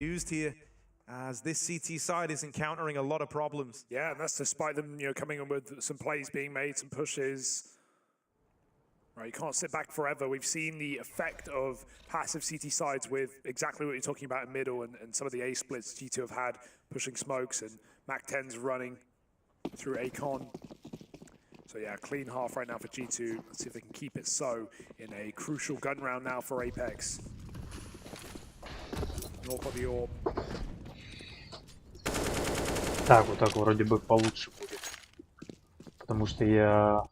used here as this CT side is encountering a lot of problems. Yeah, and that's despite them, coming in with some plays being made, some pushes. Right, you can't sit back forever. We've seen the effect of passive CT sides with exactly what you're talking about in middle and some of the A splits G2 have had, pushing smokes, and Mac-10's running through Acon. So yeah, clean half right now for G2. Let's see if they can keep it so in a crucial gun round now for Apex. North of the orb. Так, вот так вроде бы получше будет. Потому что я...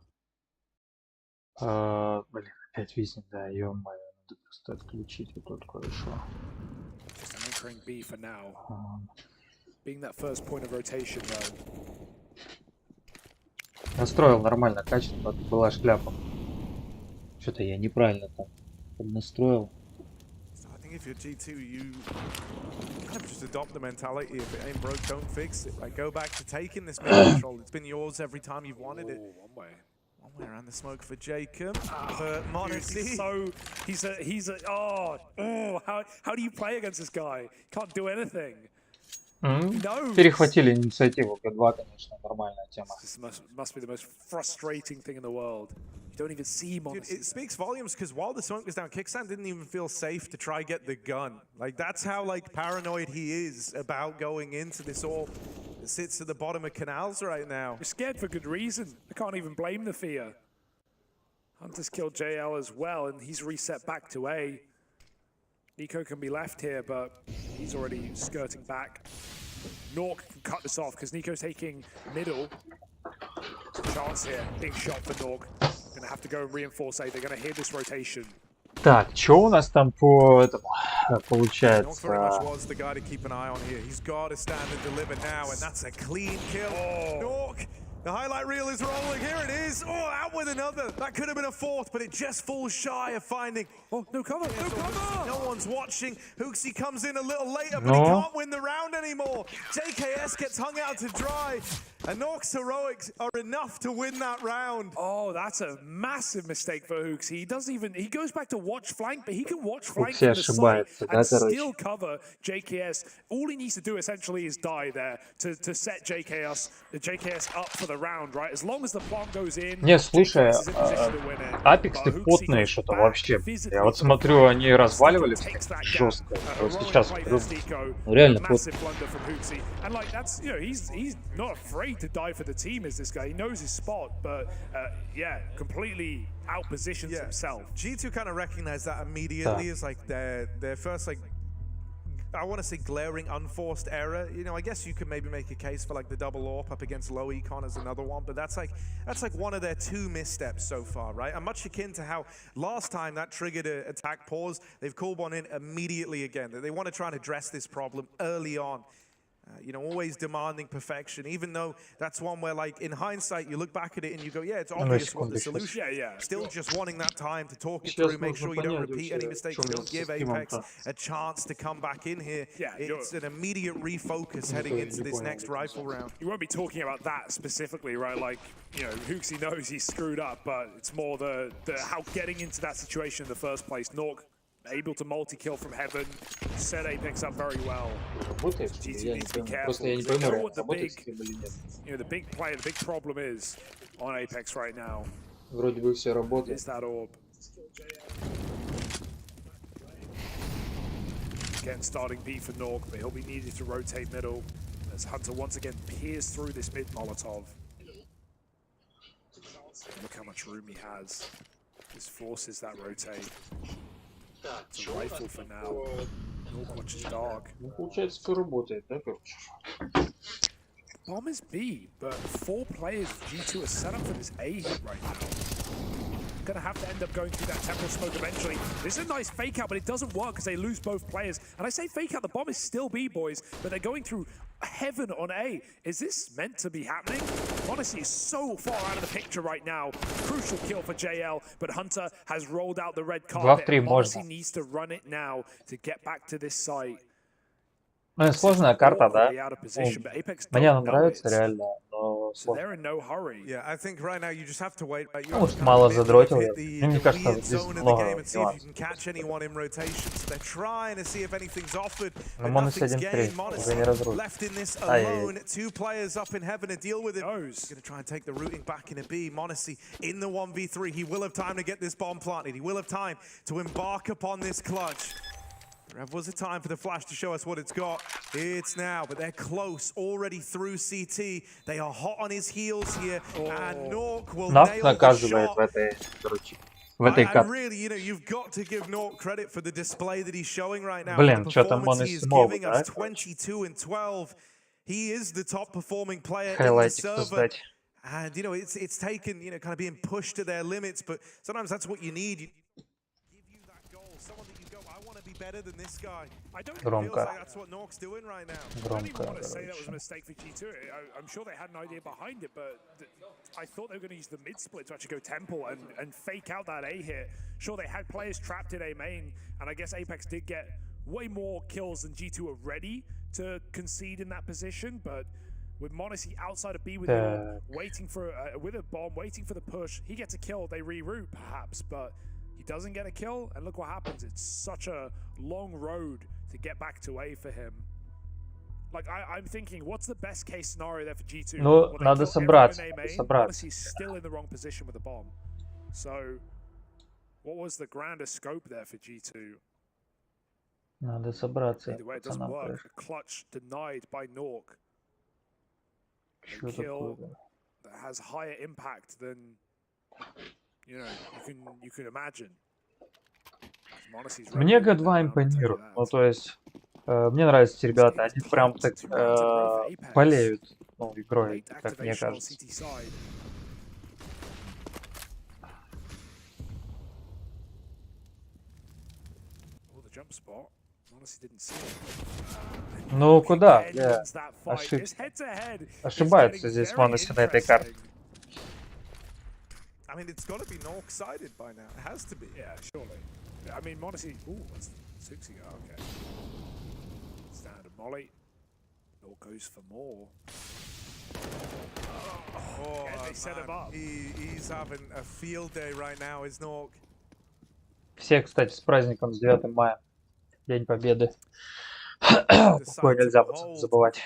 блин, опять виснет, да, ё-моё, надо просто отключить вот тут кое-что. Настроил нормально, качественно, была шляпа. Что-то я неправильно там поднастроил. If you're G2, you kind of just adopt the mentality. If it ain't broke, don't fix it. Like, go back to taking this mid control. It's been yours every time you've wanted it. One way around the smoke for Jacob. For Monacy. So how do you play against this guy? Can't do anything. Перехватили инициативу Г2, конечно, нормальная тема. This must be the most frustrating thing in the world. You don't even see Monacy. It speaks volumes because while the smoke was down, Kickstand didn't even feel safe to try get the gun. Like, that's how paranoid he is about going into this orb. It sits at the bottom of canals right now. You're scared for good reason. I can't even blame the fear. Hunter's killed JL as well, and he's reset back to A. Nico can be left here, but he's already skirting back. Nork can cut this off because Nico's taking middle. There's a chance here. Big shot for Nork. Gonna have to go and reinforce A. They're gonna hear this rotation. Так, что у нас там по этому получается? Was the guy to keep an eye on here. He's got to stand and deliver now, and that's a clean kill. Nork. The highlight reel is rolling. Here it is. Oh, out with another. That could have been a fourth, but it just falls shy of finding. Oh, no cover. No cover. No one's watching. Hooksy comes in a little later, but he can't win the round anymore. JKS gets hung out to dry. And Nork's heroics are enough to win that round. Oh, that's a massive mistake for Hooks. He goes back to watch flank, but he can watch flank from the side and still cover JKS. All he needs to do essentially is die there to set JKS up for the round, right? As long as the plant goes in. Не, слушай, Апексы потные что-то вообще. Я вот смотрю, они разваливались жестко. Вот сейчас смотрю, реально потные. And like that's, he's not afraid to die for the team as this guy. He knows his spot, but yeah, completely outpositions himself. G2 kind of recognize that immediately as like their first I want to say glaring unforced error. I guess you could maybe make a case for the double AWP up against low econ as another one, but that's like one of their two missteps so far, right? And much akin to how last time that triggered an attack pause, they've called one in immediately again. They want to try and address this problem early on. Always demanding perfection, even though that's one where, in hindsight, you look back at it and you go, yeah, it's obvious what the solution is. Still just wanting that time to talk it through, make sure you don't repeat any mistakes, don't give Apex a chance to come back in here. It's an immediate refocus heading into this next rifle round. You won't be talking about that specifically, right? Hooksy knows he's screwed up, but it's more the how getting into that situation in the first place. Nork able to multi-kill from heaven, set Apex up very well. GT needs to be careful. They know what the big play, the big problem is on Apex right now. Is that orb. Again, starting B for Nork, but he'll be needed to rotate middle as Hunter once again peers through this mid Molotov. Look how much room he has. This forces that rotate. It's a rifle for now. Nork watches dark. Bomb is B, but 4 players G2 are set up for this A hit right now. Gonna have to end up going through that temporal smoke eventually. This is a nice fake out, but it doesn't work because they lose both players. And I say fake out, the bomb is still B, boys, but they're going through heaven on A. Is this meant to be happening? Monacy is so far out of the picture right now. Crucial kill for JL, but Hunter has rolled out the red carpet. Monacy needs to run it now to get back to this site. Сложная карта, да? Мне она нравится реально, но то сложно. Yeah, I think right now you just have to wait. Ну, может, мало задротил. Мне кажется, здесь много нюансов. Но Монос 1-3 уже не разрулит. Ай-яй-яй. Two players up in heaven to deal with him. He's going to try and take the routing back in a B. Monacy in the 1v3. He will have time to get this bomb planted. He will have time to embark upon this clutch. Rev was the time for the flash to show us what it's got. It's now, but they're close already through CT. They are hot on his heels here, and Nork will nail the shot. And really, you know, you've got to give Nork credit for the display that he's showing right now. Блин, the что-то performance he is Монос giving us, 22 and 12. He is the top performing player in the Хайлайтик server. создать. And, you know, it's taken, you know, kind of being pushed to their limits, but sometimes that's what you need. Give you that goal, someone that you go, I want to be better than this guy. I don't feel like that's what Nork's doing right now. I don't even want to say that was a mistake for G2. I'm sure they had an idea behind it, but I thought they were going to use the mid split to actually go temple and fake out that A hit. Sure, they had players trapped in A main, and I guess Apex did get way more kills than G2 were ready to concede in that position, but with Monacy outside of B with waiting for with a bomb, waiting for the push, he gets a kill. They reroute perhaps, but he doesn't get a kill. And look what happens. It's such a long road to get back to A for him. Like I'm thinking, what's the best case scenario there for G2? Ну, надо собраться. Monacy's still in the wrong position with the bomb. So, what was the grander scope there for G2? Надо собраться. Either way, it doesn't work. A clutch denied by Nork. A kill that has higher impact than you know you can imagine. Мне G2 импонирует. Ну, то есть, мне нравятся эти ребята. Они прям так болеют, ну, игрой, как мне кажется. Ну куда? Я ошибается здесь Монаси на этой карте. I mean, it's got to be Nork-sided by now. It has to be. Yeah, surely. I mean, Monacy. Ooh, that's 6 ago. Okay. Standard molly. Nork goes for more. Oh, they set him up. He's having a field day right now, is Nork. Всех, кстати, с праздником, с 9 мая. День Победы. Такое нельзя забывать.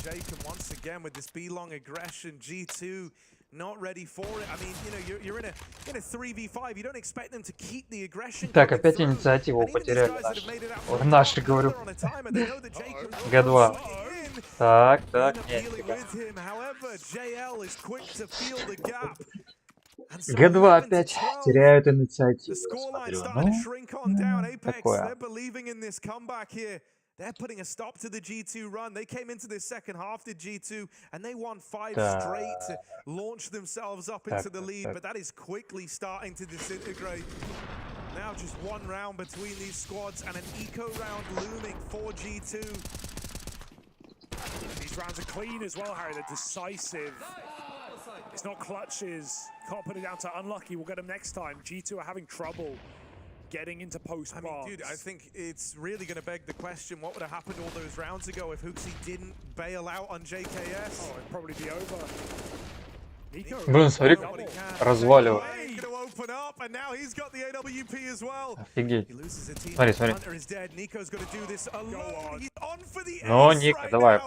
Jacob once again with this B-long aggression. G2 not ready for it. I mean, you know, you're in a 3v5. You don't expect them to keep the aggression. Так, опять инициативу потеряли наши, говорю. G2. Так, нет. G2 опять теряют инициативу. Смотрю. Такое. They're putting a stop to the G2 run. They came into this second half, did G2, and they won 5 straight to launch themselves up into the lead, but that is quickly starting to disintegrate. Now just one round between these squads and an eco round looming for G2. These rounds are clean as well, Harry. They're decisive. It's not clutches. Can't put it down to unlucky. We'll get them next time. G2 are having trouble getting into post. I mean, dude, I think it's really going to beg the question, what would have happened all those rounds ago if Hooksy didn't bail out on JKS? Oh, it'd probably be over. Блин, смотри, разваливает. Офигеть. Смотри, смотри. Ну, Ника, давай.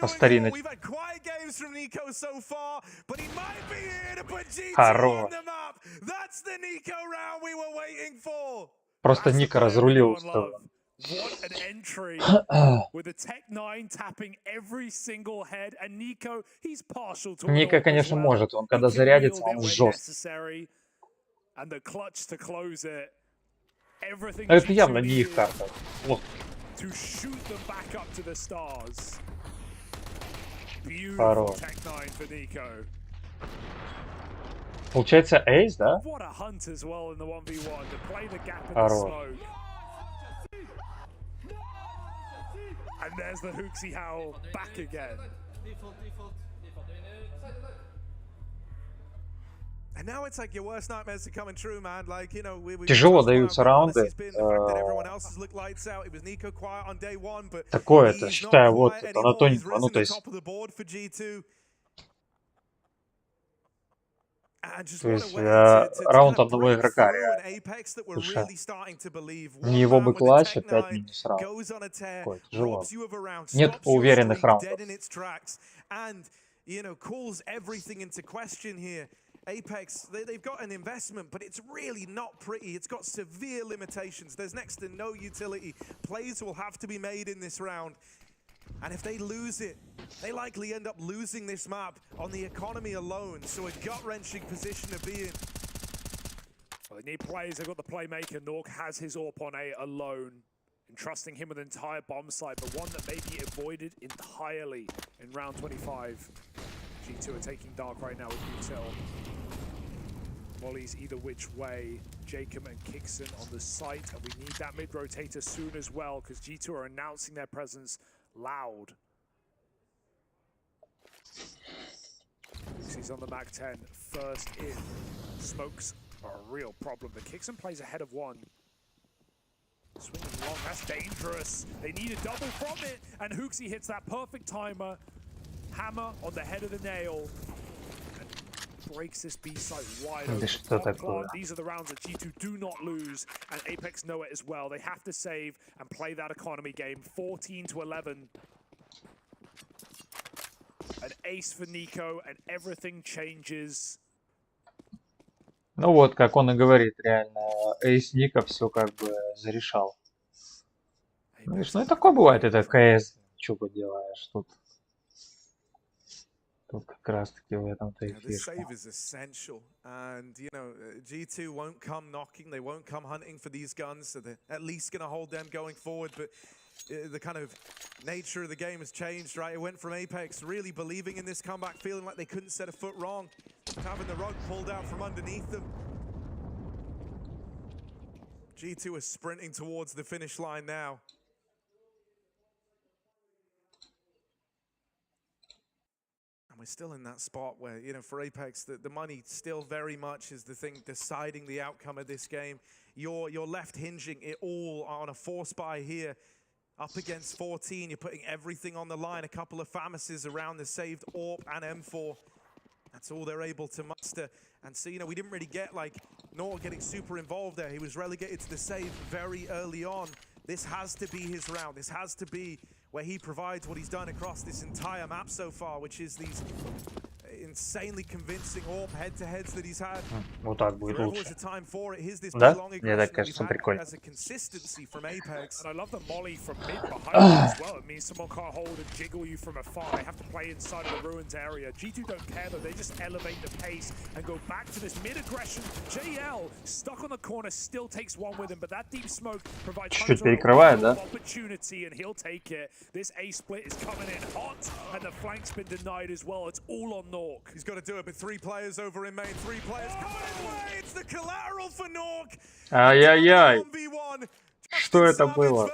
По старинной. Хорош. Просто Ника разрулил. What an entry with a Tech-9 tapping every single head, and Nico, he's partial to Ника, конечно, может. Он когда зарядится, он жесткий. And the clutch to close it. Everything это явно не их карта. To shoot them back up to the stars. Beautiful Tech-9 for Nico. Получается эйс, да? What a hunt as well in the 1v1 to play the gap in the smoke. And there's the Hooksy howl back again. And now it's like your worst nightmares are coming true, man. Like, you know, тяжело даются раунды. Такое-то, считаю, вот это на тоненького. Ну, то есть То есть раунд одного игрока реально. Не его бы клатч, 5 минус раунд. Ой, тяжело. Нет уверенных раундов. Apex, they've got an investment, but it's really not pretty. It's got severe limitations. There's next to no utility. Plays will have to be made in this round. And if they lose it, they likely end up losing this map on the economy alone. So a gut-wrenching position to be in. Well, they need plays. They've got the playmaker. Nork has his AWP on A alone, entrusting him with an entire bomb site, but one that may be avoided entirely in round 25. G2 are taking dark right now with Util. Molly's either which way. Jacob and Kixon on the site, and we need that mid-rotator soon as well, because G2 are announcing their presence loud. He's on the Mac 10, first in. Smokes are a real problem, but Kixon plays ahead of one. Swinging long, that's dangerous. They need a double from it, and Hooksy hits that perfect timer. Hammer on the head of the nail. And breaks this B site wide open. These are the rounds that G2 do not lose, and Apex know it as well. They have to save and play that economy game. 14-11. An ace for Nico, and everything changes. Ну вот, как он и говорит, реально, эйс Ника все как бы зарешал. Ну, видишь, ну и такое бывает, это КС, что поделаешь тут. Тут как раз таки в этом-то и фишка. This save is essential, and you know G2 won't come knocking, they won't come hunting for these guns, so they're at least going to hold them going forward. But the kind of nature of the game has changed, right? It went from Apex really believing in this comeback, feeling like they couldn't set a foot wrong, having the rug pulled out from underneath them. G2 is sprinting towards the finish line now. And we're still in that spot where, you know, for Apex, the money still very much is the thing deciding the outcome of this game. You're left hinging it all on a force buy here. Up against 14, you're putting everything on the line. A couple of Famises around the saved AWP and M4. That's all they're able to muster. And so, you know, we didn't really get, like, Nor getting super involved there. He was relegated to the save very early on. This has to be his round. This has to be where he provides what he's done across this entire map so far, which is these insanely convincing AWP head-to-heads that he's had. Вот так будет лучше. Да? Мне так кажется, прикольно. And I love the molly from mid behind as well. It means someone can't hold and jiggle you from afar. They have to play inside of the ruins area. G2 don't care though. They just elevate the pace and go back to this mid-aggression. JL stuck on the corner, still takes one with him, but that deep smoke provides opportunity and he'll take it. This A split is coming in hot and the flank's been denied as well. It's all on Nork. He's got to do it, but 3 players over in main, 3 players coming in way. It's the collateral for Nork. Ай-яй-яй. Что это было?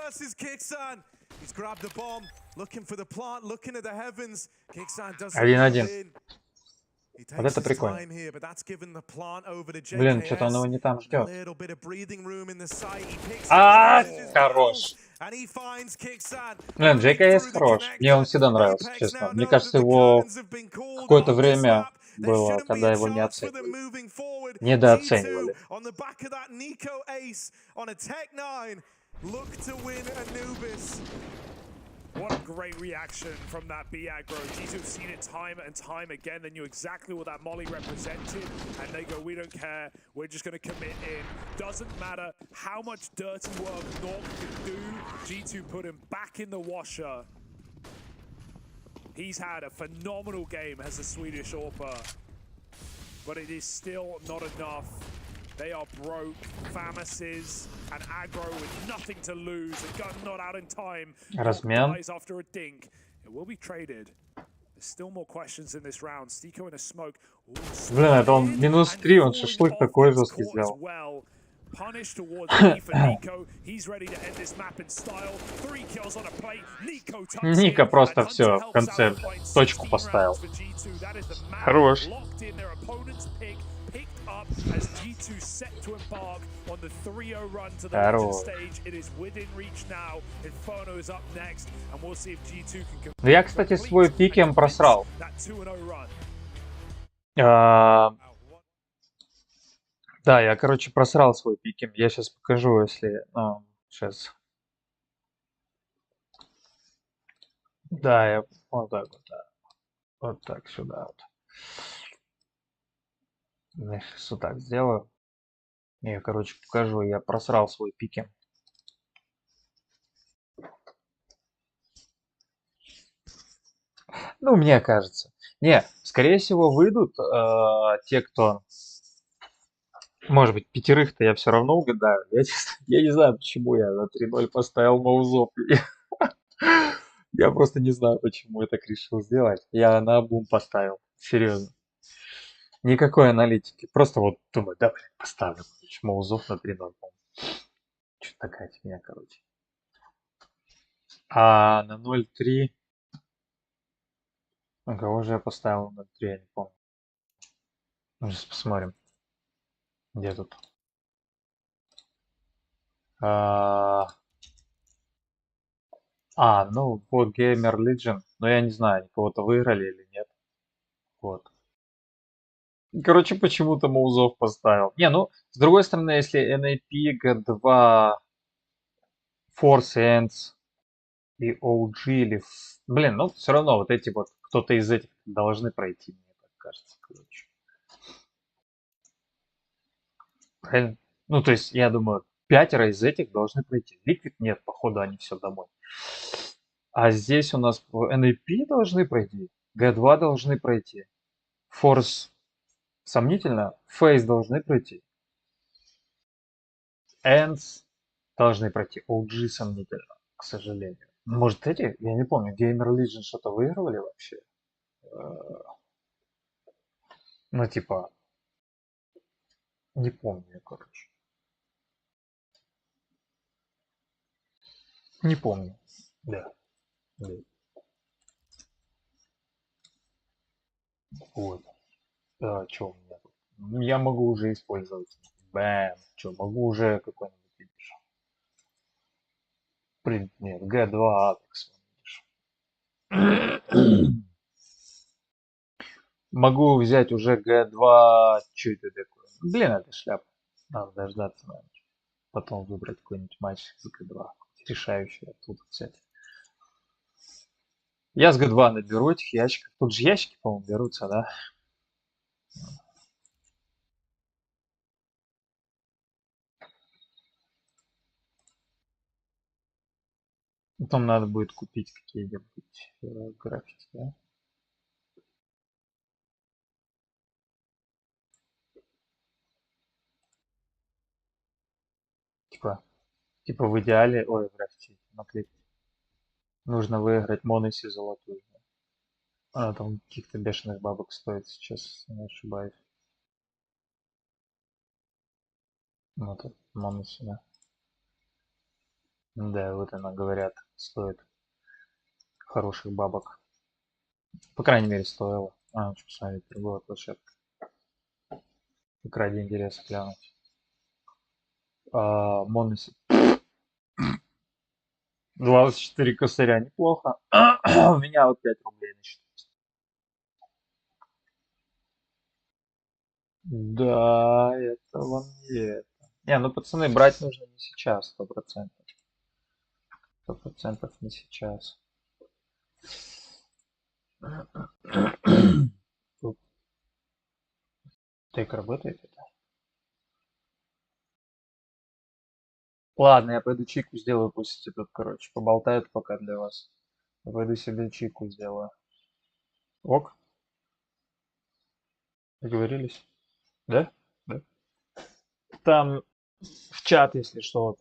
He's grabbed the bomb, looking for the plant, looking at the heavens. 1-1. Вот это прикольно. Блин, что-то он его не там ждет. Хорош. Блин, JKS хорош. Мне он всегда нравился, честно. Мне кажется, его какое-то время было, когда его не оценивали. Недооценивали. What a great reaction from that B aggro. G2 have seen it time and time again. They knew exactly what that molly represented. And they go, we don't care. We're just going to commit in. Doesn't matter how much dirty work Nork can do. G2 put him back in the washer. He's had a phenomenal game as a Swedish AWPer. But it is still not enough. They are broke, Famises, and aggro with nothing to lose. The gun not out in time. Размен. After a dink. It will be traded. There's still more questions in this round. Stiko in a smoke. Блин, это он -3, он шашлык такой жесткий сделал. Punish towards me for Nico. He's ready to end this map in style. 3 kills on a plate. Ника просто все в конце точку поставил. Хорош. As G2 set to embark on the 3-0 run to the stage, it is within reach now. Inferno is up next, and we'll see if G2 can. Я, кстати, свой пикем просрал. Да, я, короче, просрал свой пикинг. Я сейчас покажу, если... Ну, сейчас. Да, я вот так вот, да. Вот так сюда вот. Я сейчас вот так сделаю. Я, короче, покажу. Я просрал свой пикинг. Ну, мне кажется. Не, скорее всего, выйдут те, кто... Может быть, пятерых-то я все равно угадаю. Я не знаю, почему я на 3-0 поставил маузоп. Я просто не знаю, почему я так решил сделать. Я на обум поставил. Серьезно. Никакой аналитики. Просто вот думаю, да, блин, поставлю. Маузов на 3-0. Что-то такая фигня, короче. А на 0-3... На кого же я поставил на 3, я не помню. Ну, сейчас посмотрим. Где тут? Ну вот Gamer Legion. Но я не знаю, они кого-то выиграли или нет. Вот. Короче, почему-то Маузов поставил. Не, ну, с другой стороны, если NAP, G2, Force Ends и OG или... Блин, ну, все равно вот эти вот, кто-то из этих должны пройти, мне так кажется, короче. Правильно? Ну, то есть, я думаю, 5 из этих должны пройти. Liquid нет, походу, они все домой. А здесь у нас NAP должны пройти, G2 должны пройти, Force сомнительно, Face должны пройти, Ends должны пройти, OG сомнительно, к сожалению. Может эти, я не помню, Gamer Legion что-то выигрывали вообще? Ну, типа, не помню, короче. Не помню. Да. Да. Вот. Что у меня тут? Я могу уже использовать. Бэм. Что, могу уже какой-нибудь, видишь? Нет, G2 Apex, видишь. Могу взять уже G2. Что это такое? Блин, это шляпа. Надо дождаться, наверное. Потом выбрать какой-нибудь матч с G2. Решающий оттуда взять. Я с G2 наберу этих ящиков. Тут же ящики, по-моему, берутся, да? Потом надо будет купить какие-нибудь граффити, да? Типа в идеале, ой, граффити, наклейки. Нужно выиграть Моноси золотую. Она там каких-то бешеных бабок стоит сейчас, если не ошибаюсь. Ну, это Моноси, да. Да, вот она, говорят, стоит хороших бабок. По крайней мере, стоило. Что посмотреть, другая площадка. Как ради интереса глянуть. Моноси. 24 косаря, неплохо. У меня вот 5 рублей насчитывается. Да, это вам не это. Не, ну пацаны, брать нужно не сейчас, 100%. 100% не сейчас. Тут тейк работает это? Ладно, я пойду чайку сделаю, пусть тут, короче, поболтают пока для вас. Я пойду себе чайку сделаю. Ок, договорились? Да? Да. Там в чат, если что,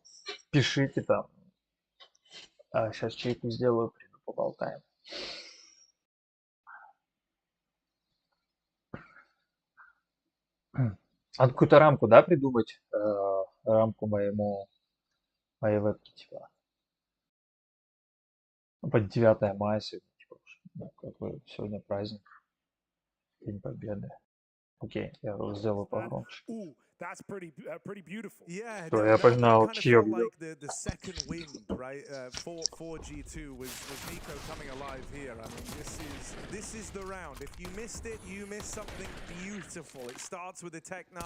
пишите там. Сейчас чайку сделаю, приду, поболтаем. А какую-то рамку, да, придумать? Рамку моей вебки, типа. Ну, под 9 мая сегодня, типа, ну, как бы сегодня праздник, День Победы. Окей, я сделаю погромче. That's pretty beautiful. Yeah, So no, я погнал kind of чьё felt бью. like the second wind, right, for G2 was Nico coming alive here. I mean, this is the round. If you missed it, you missed something beautiful. It starts with the Tech 9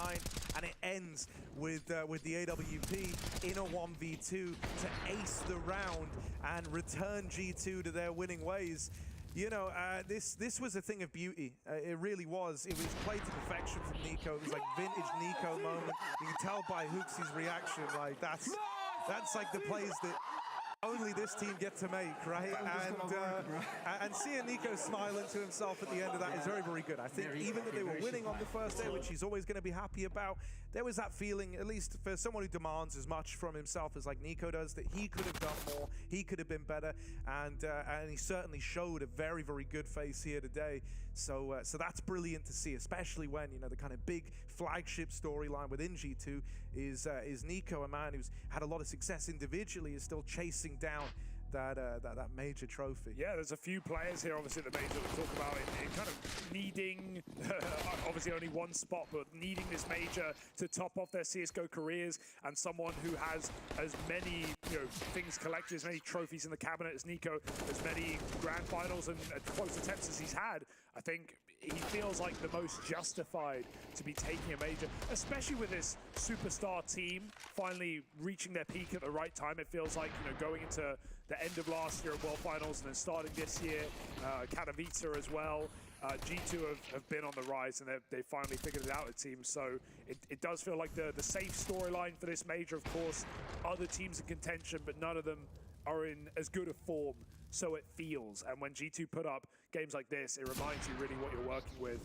and it ends with the AWP in a 1v2 to ace the round and return G2 to their winning ways. You know, this was a thing of beauty. It really was. It was played to perfection from Nico. It was like vintage Nico moment. You can tell by Hooksy's reaction, like that's like the plays that only this team get to make, right? And seeing Nico smiling to himself at the end of that is very, very good. I think even that they were winning on the first day, which he's always going to be happy about, there was that feeling, at least for someone who demands as much from himself as like Nico does, that he could have done more, he could have been better, and he certainly showed a very, very good face here today. So that's brilliant to see, especially when, you know, the kind of big flagship storyline within G2 is Nico, a man who's had a lot of success individually, is still chasing down that major trophy. Yeah, there's a few players here, obviously, at the major that talk about it kind of needing, obviously only one spot, but needing this major to top off their CSGO careers, and someone who has as many, you know, things collected, as many trophies in the cabinet as Nico, as many grand finals and close attempts as he's had. I think he feels like the most justified to be taking a major, especially with this superstar team finally reaching their peak at the right time. It feels like, you know, going into the end of last year at World Finals and then starting this year, Katowice as well. G2 have been on the rise, and they finally figured it out, it seems. So it does feel like the safe storyline for this major. Of course, other teams in contention, but none of them are in as good a form, so it feels. And when G2 put up games like this, it reminds you really what you're working with.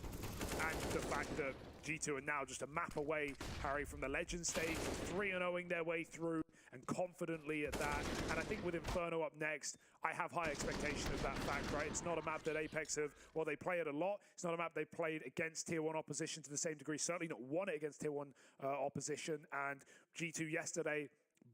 And the fact that G2 are now just a map away, Harry, from the Legend stage, 3-0ing their way through, and confidently at that. And I think with Inferno up next, I have high expectation of that fact, right? It's not a map that Apex have, well, they play it a lot. It's not a map they've played against Tier 1 opposition to the same degree, certainly not won it against Tier 1 opposition. And G2 yesterday,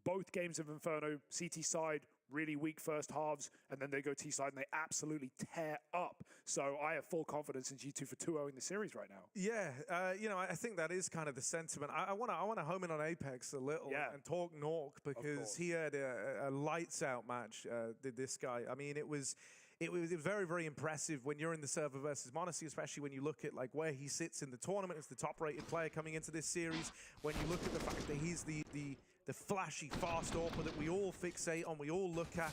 both games of Inferno, CT side, really weak first halves, and then they go T side and they absolutely tear up. So I have full confidence in G2 for 2-0 in the series right now. Yeah, you know, I think that is kind of the sentiment. I want to home in on Apex a little and talk Nork, because he had a lights out match. Did this guy? I mean, it was very, very impressive when you're in the server versus m0NESY, especially when you look at like where he sits in the tournament as the top-rated player coming into this series. When you look at the fact that he's the flashy fast AWPer that we all fixate on, we all look at,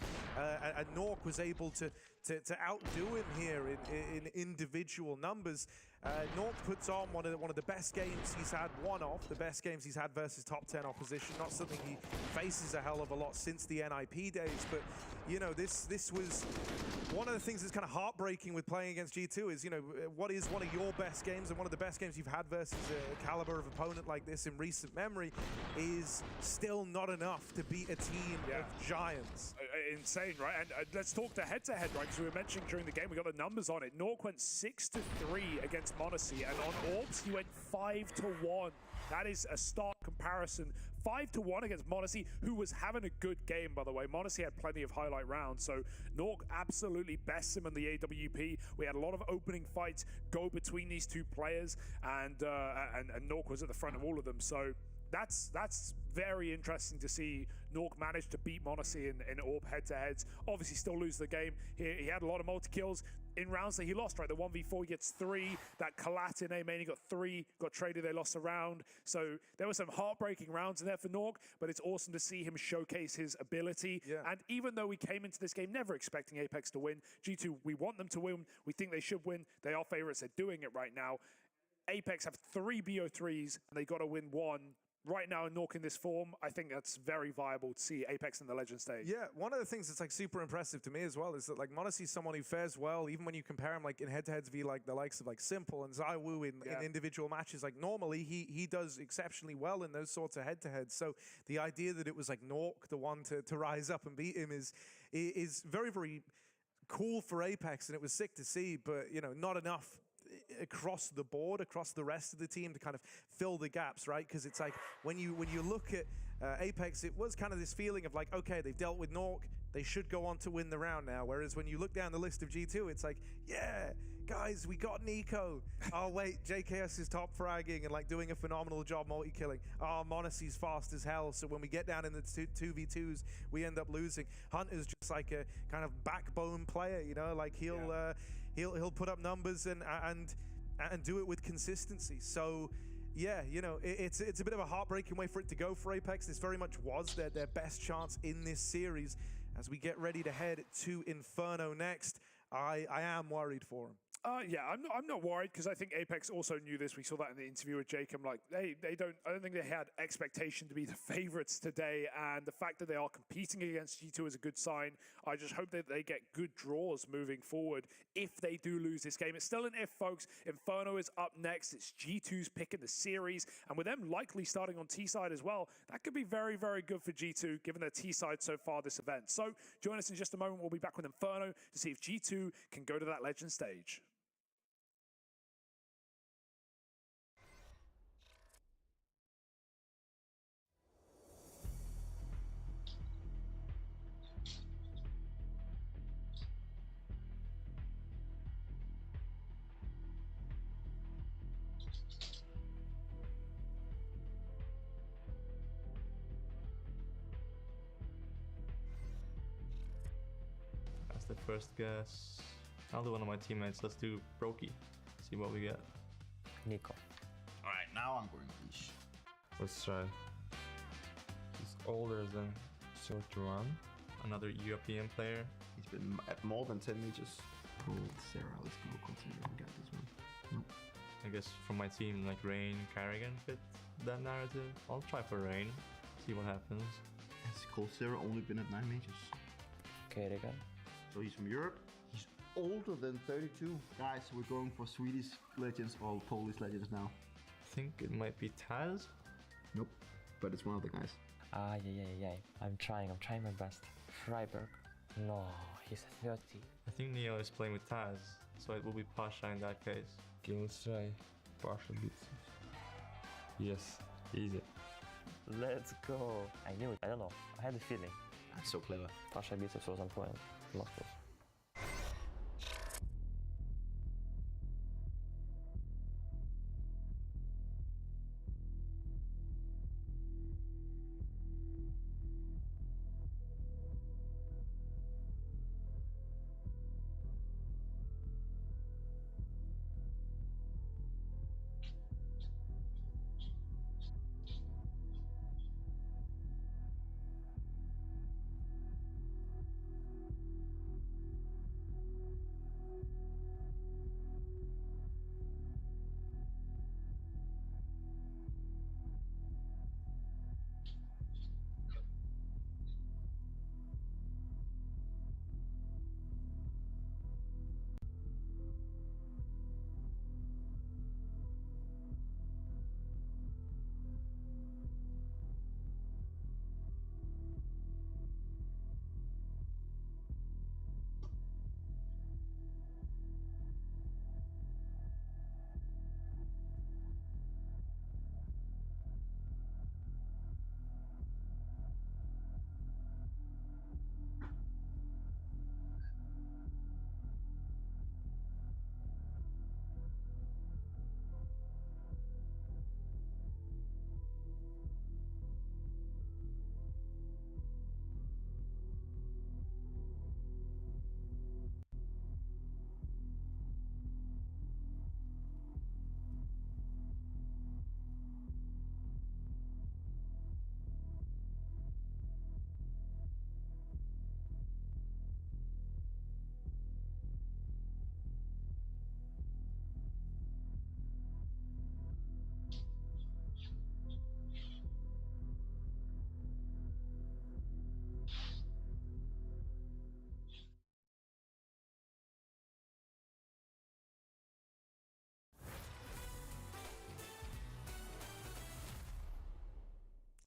and Nork was able to outdo him here in individual numbers. Nork puts on one of the best games he's had, the best games he's had versus top 10 opposition. Not something he faces a hell of a lot since the NIP days, but you know, this was one of the things that's kind of heartbreaking with playing against G2 is, you know, what is one of your best games and one of the best games you've had versus a caliber of opponent like this in recent memory is still not enough to beat a team of giants. Insane, right? And let's talk the head-to-head, right? Because we were mentioning during the game, we got the numbers on it. Nork went 6-3 against m0NESY, and on AWPs, he went 5-1. That is a stark comparison. 5-1 against m0NESY, who was having a good game, by the way. m0NESY had plenty of highlight rounds, so Nork absolutely bests him in the AWP. We had a lot of opening fights go between these two players, and Nork was at the front of all of them. So that's very interesting to see Nork manage to beat m0NESY in AWP head-to-heads. Obviously still lose the game. He had a lot of multi-kills in rounds that he lost, right? The 1v4 he gets 3, that Kalat in A main he got 3, got traded, they lost a round. So there were some heartbreaking rounds in there for Nork, but it's awesome to see him showcase his ability. Yeah. And even though we came into this game never expecting Apex to win, G2, we want them to win, we think they should win, they are favorites, they're doing it right now. Apex have 3 BO3s, and they got to win 1. Right now, Nork in this form, I think that's very viable to see Apex in the Legend stage. Yeah, one of the things that's like super impressive to me as well is that like m0NESY is someone who fares well, even when you compare him like in head-to-heads v like the likes of like Simple and ZywOo in individual matches. Like normally he does exceptionally well in those sorts of head-to-heads. So the idea that it was like Nork the one to rise up and beat him is very, very cool for Apex, and it was sick to see, but you know, not enough across the board, across the rest of the team to kind of fill the gaps, right? Because it's like when you look at Apex, it was kind of this feeling of like, okay, they've dealt with Nork, they should go on to win the round now. Whereas when you look down the list of G2, it's like, yeah, guys, we got Nico. Oh wait, JKS is top fragging and like doing a phenomenal job multi-killing. Oh, Monacy's fast as hell. So when we get down in the 2v2s, we end up losing. Hunt is just like a kind of backbone player, you know, like he'll put up numbers and do it with consistency. So yeah, you know, it's a bit of a heartbreaking way for it to go for Apex. This very much was their best chance in this series. As we get ready to head to Inferno next, I am worried for him. Yeah, I'm not worried because I think Apex also knew this. We saw that in the interview with Jacob. Like I don't think they had expectation to be the favorites today, and the fact that they are competing against G2 is a good sign. I just hope that they get good draws moving forward if they do lose this game. It's still an if, folks. Inferno is up next. It's G2's pick in the series, and with them likely starting on T side as well, that could be very, very good for G2 given their T side so far this event. So join us in just a moment. We'll be back with Inferno to see if G2 can go to that legend stage. That's the first guess. I'll do one of my teammates. Let's do Brokey. See what we get. Nico. Alright, now I'm going niche. Let's try. He's older than Sortuan. Another European player. He's been at more than 10 meters. Cold Sarah, let's go Cold Sarah. We got this one. I guess from my team, like Rain, Carrigan fit that narrative. I'll try for Rain. See what happens. Has Cold Sarah only been at 9 meters? Kerrigan. So he's from Europe. He's older than 32. Guys, we're going for Swedish legends or Polish legends now. I think it might be Taz. Nope, but it's one of the guys. Yeah. I'm trying my best. Freiburg. No, he's 30. I think Neo is playing with Taz, so it will be Pasha in that case. Okay, let's try Pasha beats. Yes, easy. Let's go. I knew it. I don't know. I had a feeling. That's so clever. Pasha beats was on point. Lost us.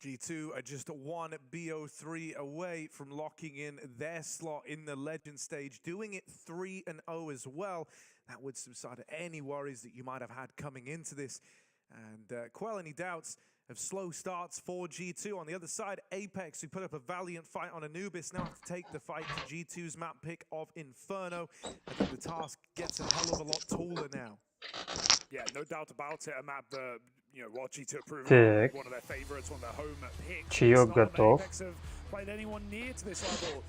G2 are just one BO3 away from locking in their slot in the Legend stage, doing it 3-0 as well. That would subside any worries that you might have had coming into this and quell any doubts of slow starts for G2. On the other side, Apex, who put up a valiant fight on Anubis, now have to take the fight to G2's map pick of Inferno. I think the task gets a hell of a lot taller now. Yeah, no doubt about it. A map that, you know, while G2 approved one of their favorites, one of their home picks. Чаёк готов. Apex have played anyone near to this level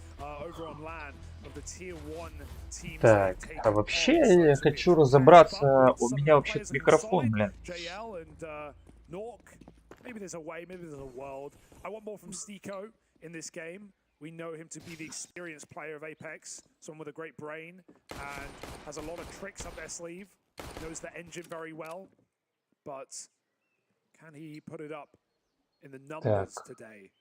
over on LAN of the tier 1 teams. Так, а вообще я хочу разобраться. У меня вообще-то микрофон, блин. Maybe there's a way, maybe there's a world. I want more from Stiko in this game. We know him to be the experienced player of Apex, someone with a great brain and has a lot of tricks up their sleeve. Knows the engine very well, but can he put it up in the numbers today?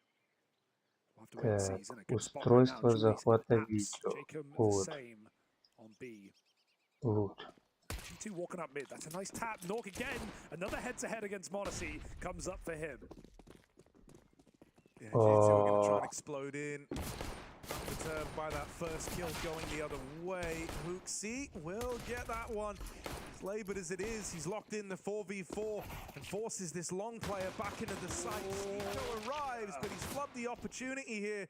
We'll have to wait and see. He's in a good spot right now. Устройство захвата видео. Вот. Вот. G2 walking up mid. That's a nice tap. Nork again. Another head-to-head against Monacy comes up for him. Yeah, G2 are going to try and explode in. Perturbed by that first kill going the other way. Hooksy will get that one. As laboured as it is, he's locked in the 4v4 and forces this long player back into the site. Stiko arrives, but he's flubbed the opportunity here.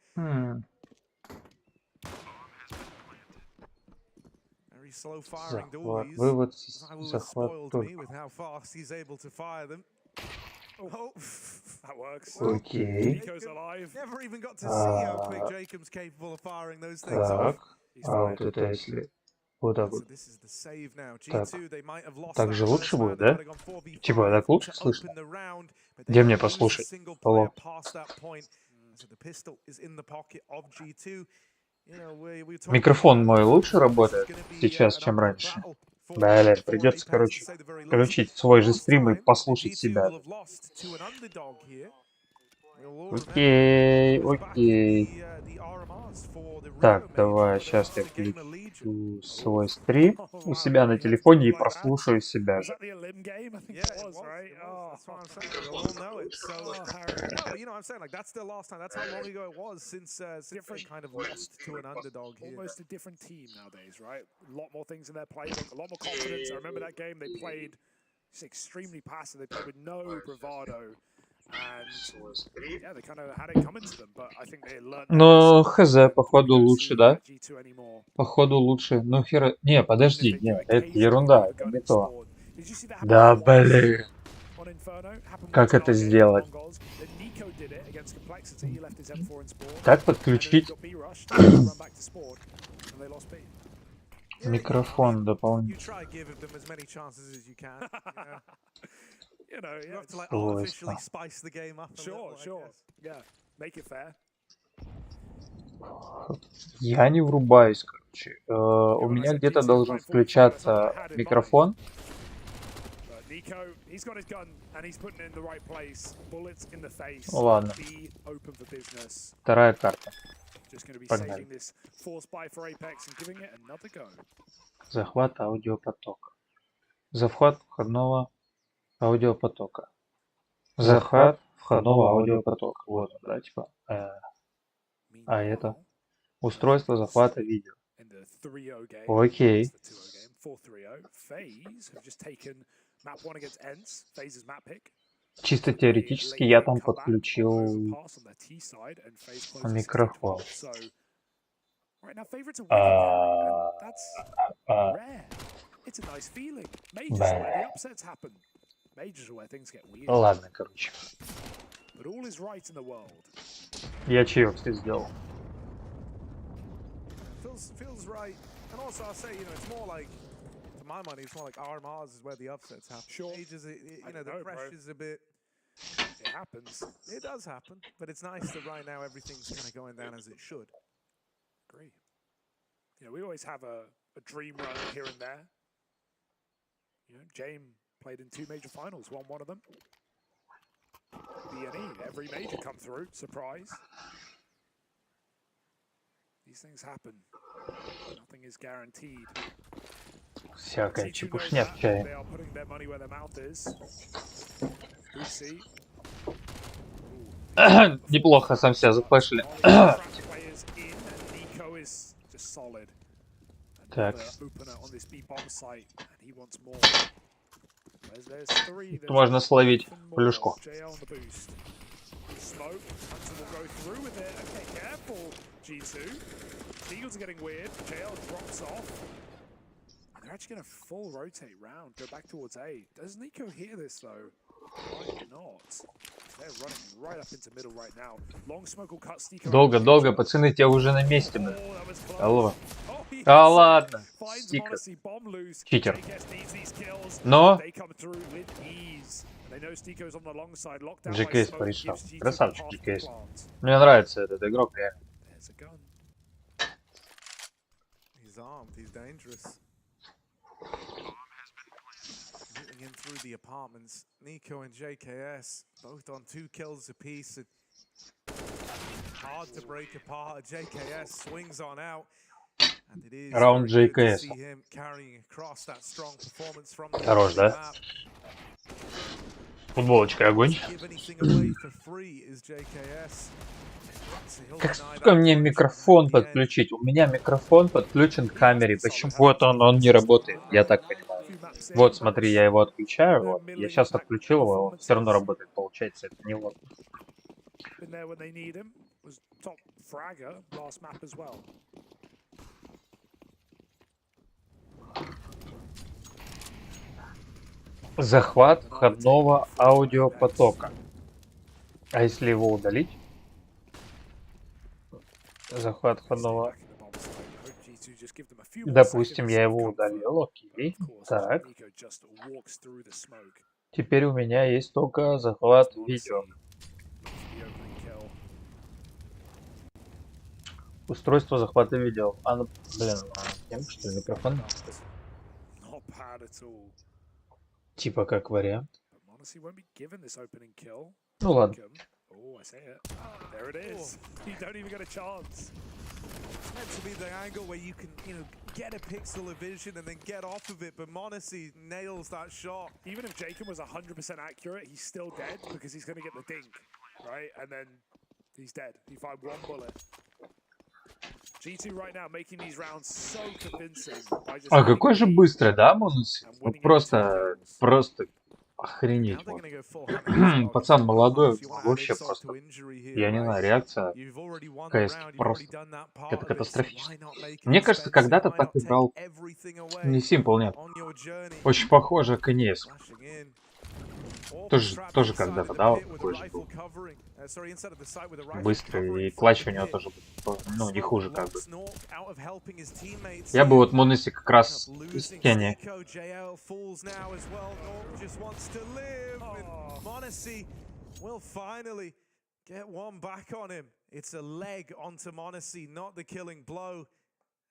Very slow firing duels. Вывод, I was захват spoiled me только. with how fast he's able to fire them. Oh, that works. Окей. Never even got to see how quick Jacob's capable of firing those things Так. off. А вот это если... Вот так So вот. this is the save now. Так. G2, they might have lost Так that же first лучше будет, round. They да? might have gone 4v5 Типа, так лучше to слышно? open the round, but Где they мне lose a послушать? single Алло. player past that point. So the pistol is in the pocket of G2. You know, we talking Микрофон about мой how лучше this is работает gonna be, сейчас, an чем uphill раньше. battle for Блин, придется, Apex, короче, to say the very least. включить свой же Last стрим и time, послушать G2 себя. will have lost to an underdog here. Окей, окей. Так, давай, сейчас я включу свой стрим у себя на телефоне и прослушаю себя же. Almost a different team nowadays, right? A lot more things in their playbook, a lot more confidence. I remember that game they played just extremely passive. They played with no bravado. And yeah, they kind of had it coming to them, but I think they learned. Но хз, походу лучше, да? Походу лучше. Ну хера... Не, подожди, не, это ерунда, это не то. Да, блин. Как это сделать? Как подключить микрофон дополнительно? You know, you have to like artificially spice the game up. Sure. Yeah, make it fair. Я не врубаюсь, короче. У меня где-то должен включаться микрофон. Ладно. Вторая карта. Погнали. Захват аудиопотока. Захват входного аудиопотока. Захват входного аудиопотока. Вот, да, типа. А это устройство захвата видео. Окей. Чисто теоретически я там подключил микрофон. Ладно, короче. Я чаек все сделал. Feels right. And also I'll say, you know, it's more like, to my money, it's more like RMRs is where the upsets happen. Sure. Ages, you know, the pressure's a bit... It happens. It does happen. But it's nice that right now everything's kind of going down as it should. Agree. You know, we always have a dream run here and there. You know, James played in 2 major finals, won one of them. BNE, every major come through, surprise. These things happen. Nothing is guaranteed. Всякая чепушня в чае. They are putting their money where their mouth is. Неплохо сам себя зафлешили. Так. There's three. Тут можно словить плюшку. JL on the boost. Smoke. Hunter will go through with it. Okay, careful, G2. Eagles are getting weird. JL drops off. And they're actually going to full rotate round, go back towards A. Does Nico hear this though? Why not? They're running right up into middle right now. Long smoke will cut Nico. Долго, пацаны, те уже на месте, блин. Алло. Да ладно. Стикер. Читер. Но GKS порешал. Красавчик GKS. Мне нравится этот игрок, реально. In through the apartments, Nico and JKS both on 2 kills apiece. Hard to break apart. JKS swings on out, and it is Раунд very good to JKS. see him carrying across that strong performance from the Хорош, да? Футболочка огонь. Give anything away for free is JKS. Как, сука, мне микрофон подключить? У меня микрофон подключен к камере. Почему вот он не работает? Я так понимаю. Вот, смотри, я его отключаю. Вот. Я сейчас отключил его, он все равно работает. Получается, это не вот. Захват входного аудиопотока. А если его удалить? Захват входного... Допустим, я его удалил, окей. Так. Теперь у меня есть только захват видео. Устройство захвата видео. А, ну, блин, что ли, микрофон? Tипа как вариант. Ну ладно. Oh, I say it. There it is. You don't even get a chance. It's meant to be the angle where you can, get a pixel of vision and then get off of it, but Monacy nails that shot. Even if Jacob was 100% accurate, he's still dead because he's going to get the dink, right? And then he's dead. He fired one bullet. G2 right now making these rounds so convincing. А какой же быстрый, да, Monacy? Вот просто охренеть. Вот. Пацан молодой, вообще просто, я не знаю, реакция какая-то просто, это катастрофически. Мне кажется, когда-то так играл не Simple, нет. Очень похоже к Инес. Тоже когда-то, да, вот такой же был. Быстрый, и клатч у него тоже был, ну, не хуже как бы. Я бы вот Monacy как раз из тени.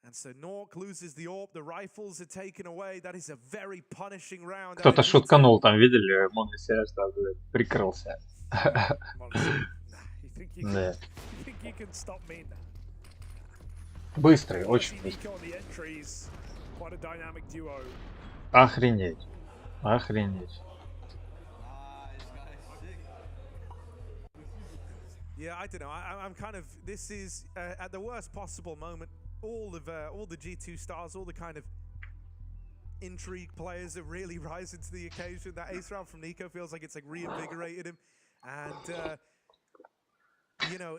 And so Nork loses the AWP, the rifles are taken away. That is a very punishing round. Кто-то шутканул, там видели, Monacy аж прикрылся. Да. Быстрый, очень быстрый. Охренеть. Охренеть. Yeah, I don't know. I'm kind of. This is at the worst possible moment. All the G2 stars, all the kind of intrigue players that really rise into the occasion. That ace round from Nico feels like it's like reinvigorated him, and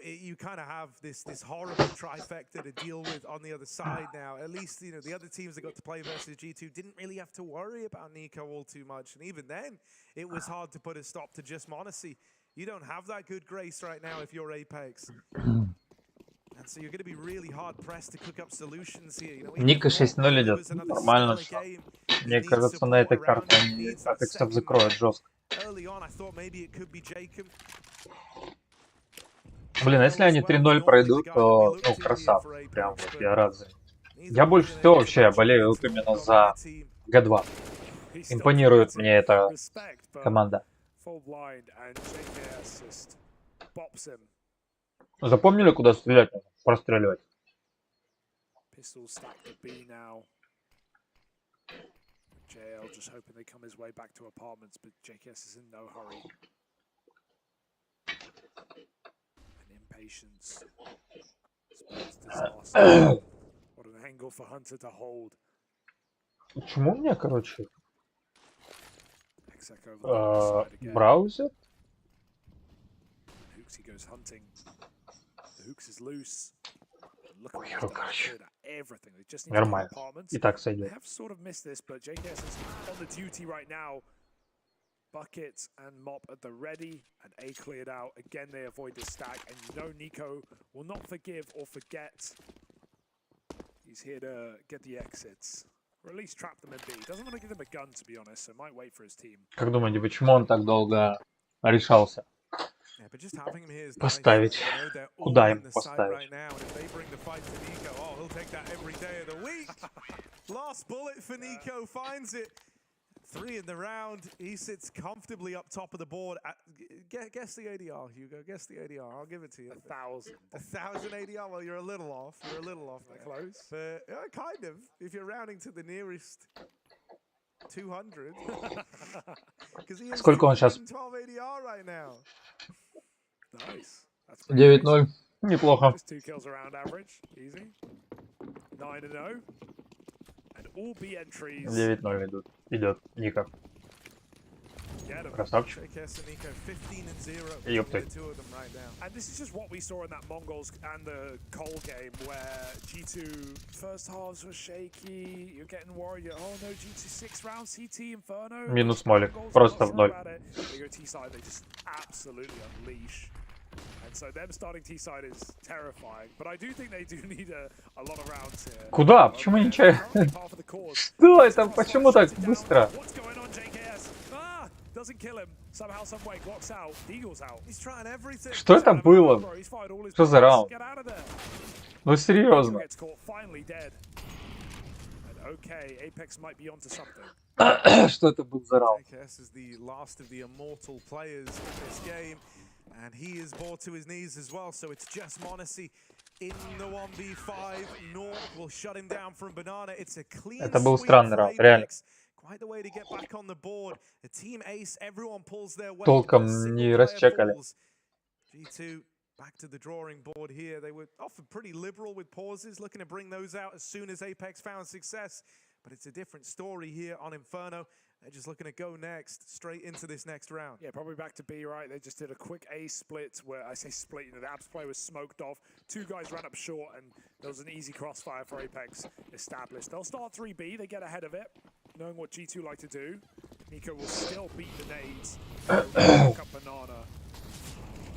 you kind of have this horrible trifecta to deal with on the other side now. At least the other teams that got to play versus G2 didn't really have to worry about Nico all too much, and even then, it was hard to put a stop to just Monacy. You don't have that good grace right now if you're Apex. And so you're going to be really hard pressed to cook up solutions here. Ника 6-0 идет. Нормально все. Мне кажется, на этой карте они Апексов закроют жестко. Блин, если они 3-0 пройдут, то красав. Прям вот я рад за них. Я больше всего вообще болею именно за Г2. Импонирует мне эта команда. Запомнили, куда стрелять? Простреливать. Почему у меня, короче, Exec over the other side again. Браузер? Hooks, he goes hunting. The Hooks is loose. Look at what they've done. Everything. They just need to Нормально. get apartments. И так They сойдет. have sort of missed this, but JKS is on the duty right now. Bucket and Mop at the ready, and A cleared out. Again, they avoid this stack, and you know Nico will not forgive or forget. He's here to get the exits, or at least trap them in B. Doesn't want to give them a gun, to be honest, so might wait for his team. Как думаете, почему он так долго решался Yeah, but just having him here is поставить? nice. You know, they're all Куда in ему the site поставить? right now, and if they bring the fight to Nico, oh, he'll take that every day of the week. Last bullet for Nico, finds it. 3 in the round. He sits comfortably up top of the board. Guess the ADR, Hugo. Guess the ADR. I'll give it to you. 1,000. 1,000 ADR. Well, you're a little off. You're a little off there. Close. But kind of. If you're rounding to the nearest 200. Because he has Сколько он сейчас? 12 ADR right now. Nice. That's 9-0. Неплохо. Just 2 kills around average. Easy. 9-0. And all B entries. 9-0 идет Ника. Красавчик. Ёпты. And this is just what we saw in that Mongols and the Cole game, where G2 first halves were shaky. You're getting worried. Oh no, G2 6 round CT Inferno. Минус молик. Просто в ноль. They go T-side, they just absolutely unleash. And so them starting T-side is terrifying. But I do think they do need a lot of rounds here. Куда? Почему ничего? Что это? Почему так быстро? What's going on, JKS? Ah! Doesn't kill him. Somehow, some way, Glock's out. Eagle's out. He's trying everything. Что это было? Что за раунд? Ну серьезно. Gets caught, finally dead. And okay, Apex might be onto something. Что это был за раунд? JKS is the last of the immortal players in this game, and he is brought to his knees as well. So it's just Monacy in the 1v5. Nork will shut him down from Banana. It's a clean Это был sweep странный for раунд, реально. Apex. Quite the way to get back on the board. The team ace, everyone pulls their weight. Толком не расчекали. G2 back to the drawing board here. They were often pretty liberal with pauses, looking to bring those out as soon as Apex found success. But it's a different story here on Inferno. They're just looking to go next, straight into this next round. Yeah, probably back to B, right? They just did a quick A split where, I say split, you know, the Abs play was smoked off. 2 guys ran up short, and there was an easy crossfire for Apex established. They'll start 3B, they get ahead of it, knowing what G2 like to do. Nico will still beat the nades. Lock up Banana.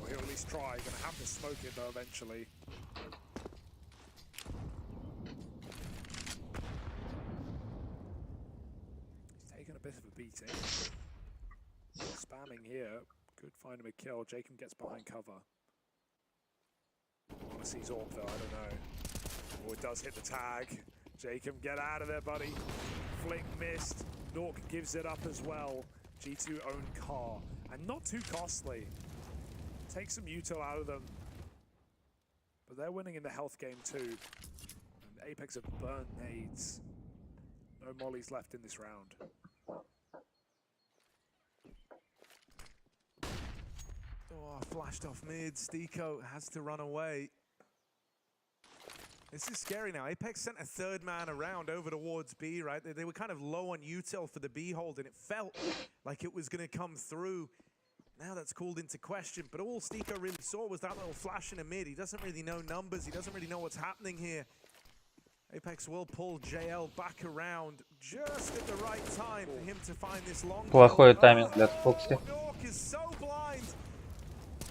Or he'll at least try. Gonna have to smoke it, though, eventually. A bit of a beating. Spamming here. Could find him a kill. Jacob gets behind cover. Want to see Zorb though, I don't know. Oh, it does hit the tag. Jacob, get out of there, buddy. Flick missed. Nork gives it up as well. G2 own car. And not too costly. Take some util out of them. But they're winning in the health game too. And Apex have burned nades. No mollies left in this round. Oh, flashed off mid. Steeko has to run away. This is scary now. Apex sent a 3rd man around over towards B, right? They were kind of low on util for the B hold, and it felt like it was going to come through. Now that's called into question, but all Steeko really saw was that little flash in a mid. He doesn't really know numbers. He doesn't really know what's happening here. Apex will pull JL back around just at the right time for him to find this long. Плохой тайминг для Фокси. Nork is so blind.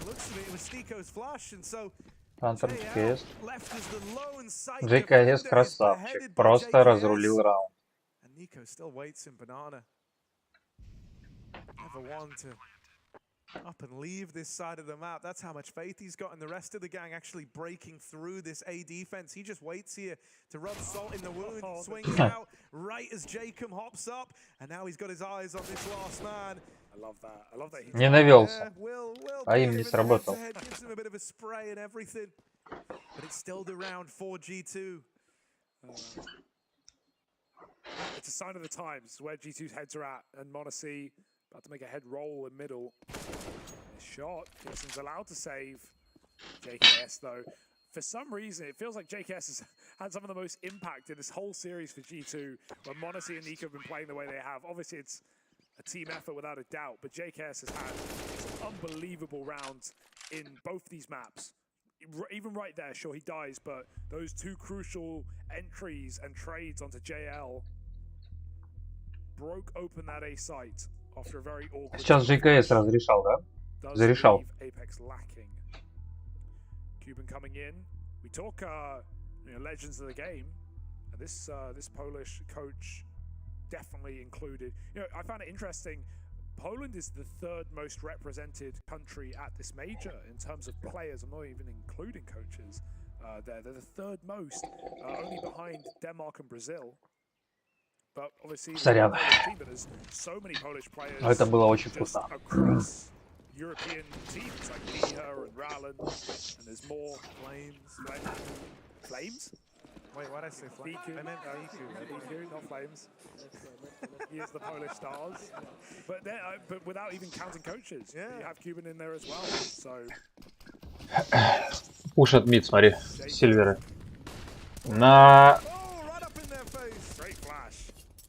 Looks like it was Steeko's flash, and so Хантер ЖКС. left as the lone sight. ЖКС красавчик. Просто разрулил раунд. And Nico still waits in Banana. Never one to up and leave this side of the map. That's how much faith he's got in the rest of the gang actually breaking through this A defense. He just waits here to rub salt in the wound, swings out right as Jacob hops up, and now he's got his eyes on this last man. I love that. I love that. Не навелся. Will А им не сработал. gives him a bit of a spray and everything. But it's still the round for G2. It's a sign of the times where G2's heads are at, and Monacy about to make a head roll in middle. A shot. Kingston's allowed to save. JKS, though. For some reason, it feels like JKS has had some of the most impact in this whole series for G2, when Monacy and Nico have been playing the way they have. Obviously, it's a team effort without a doubt, but JKS has had some unbelievable rounds in both these maps. Even right there, sure, he dies, but those two crucial entries and trades onto JL broke open that A site after a very awkward... Сейчас JKS разрешал, да? Зарешал. Apex lacking. Cuban coming in. We talk legends of the game. And this Polish coach definitely included. You know, I found it interesting. Poland is the third most represented country at this major in terms of players. I'm not even including coaches there. They're the third most, only behind Denmark and Brazil. But obviously, Сорян. so many Polish players. Это было очень вкусно. Across European teams like Miha and Rallen, and there's more flames. Wait, what did I say? Flames? I meant Biku, not flames. He is the Polish stars, but without even counting coaches, you have Cuban in there as well. So Пушат мид, смотри, сильверы. На...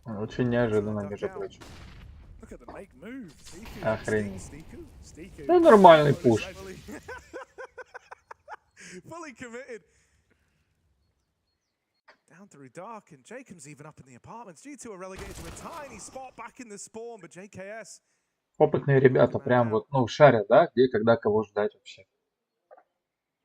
Очень неожиданно, между прочим. Охренеть. Ну, нормальный пуш. Down through dark, and Jacob's even up in the apartments. G2 are relegated to a tiny spot back in the spawn, but JKS. Опытные ребята, прям вот, ну, шарят, да, где, когда, кого ждать вообще.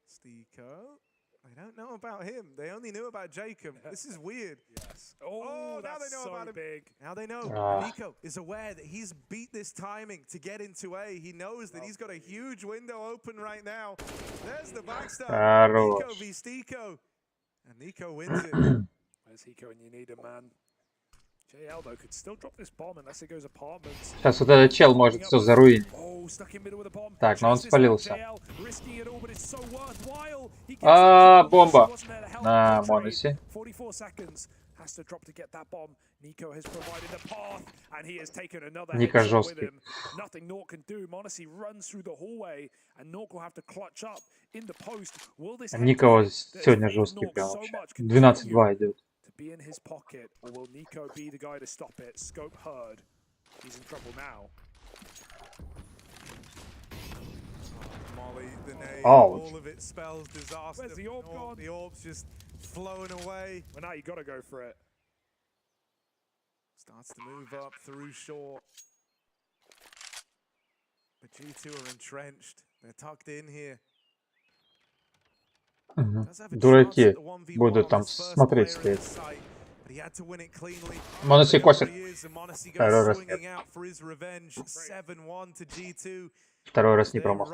Stico. They don't know about him. They only knew about Jacob. This is weird. Yes. Oh, now they know about him. Big. Now they know. Nico is aware that he's beat this timing to get into A. He knows that he's got a huge window open right now. There's the backstab. Nico v Stico. And Nico wins it. Where's Hiko and you need a man? JL though could still drop this bomb unless it goes apartments. Сейчас вот этот чел может все заруинить. Так, но он спалился. Бомба на Моносе. Ника жесткий. Ника сегодня жесткий прям вообще. 12-2 идет. Be in his pocket, or will Nico be the guy to stop it? Scope heard. He's in trouble now. Molly, the name, all of it spells disaster. Where's the orb gone? The orb's just flowing away. Well, now you gotta go for it. Starts to move up through short. But G2 are entrenched. They're tucked in here. Дураки будут там смотреть стоять. Моноси косит. Второй раз нет. Второй раз не промах.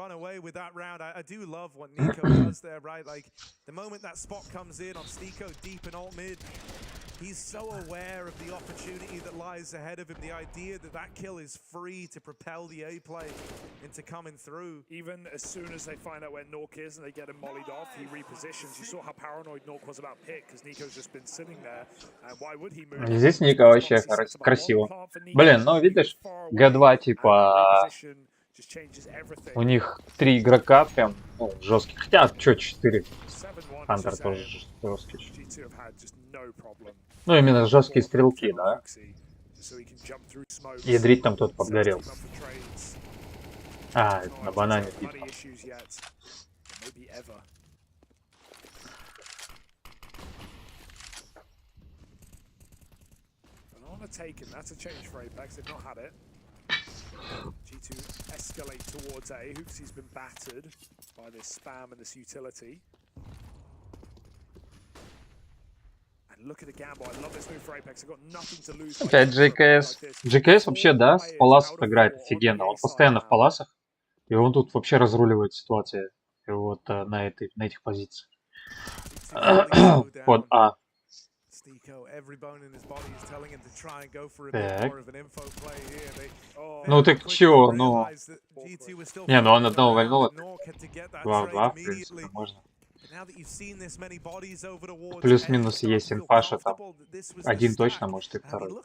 He's so aware of the opportunity that lies ahead of him, the idea that that kill is free to propel the A play into coming through. Even as soon as they find out where Nork is and they get him mollied off, he repositions. You saw how paranoid Nork was about pick, because Nico's just been sitting there. And why would he move? Здесь Ника вообще красиво. Блин, ну видишь, Г2 типа... У них 3 игрока прям жестких. Хотя, что 4? Хантер тоже жесткий. Ну, именно жесткие стрелки, да? Ядрить там тот подгорел. А, это на банане битва. G2 escalate towards A. Hoopsy's been battered by this spam and this utility. And look at the gamble. I love this move for Apex. They've got nothing to lose. Опять JKS. JKS вообще, да, в паласах играет офигенно. Он постоянно в паласах. И он тут вообще разруливает ситуацию. Вот на этих позициях. Под А. Так. Ну так чё, ну... Не, ну он одного вальнул. 2-2, в принципе, можно. Плюс-минус есть инфаша там. Один точно, может и второй.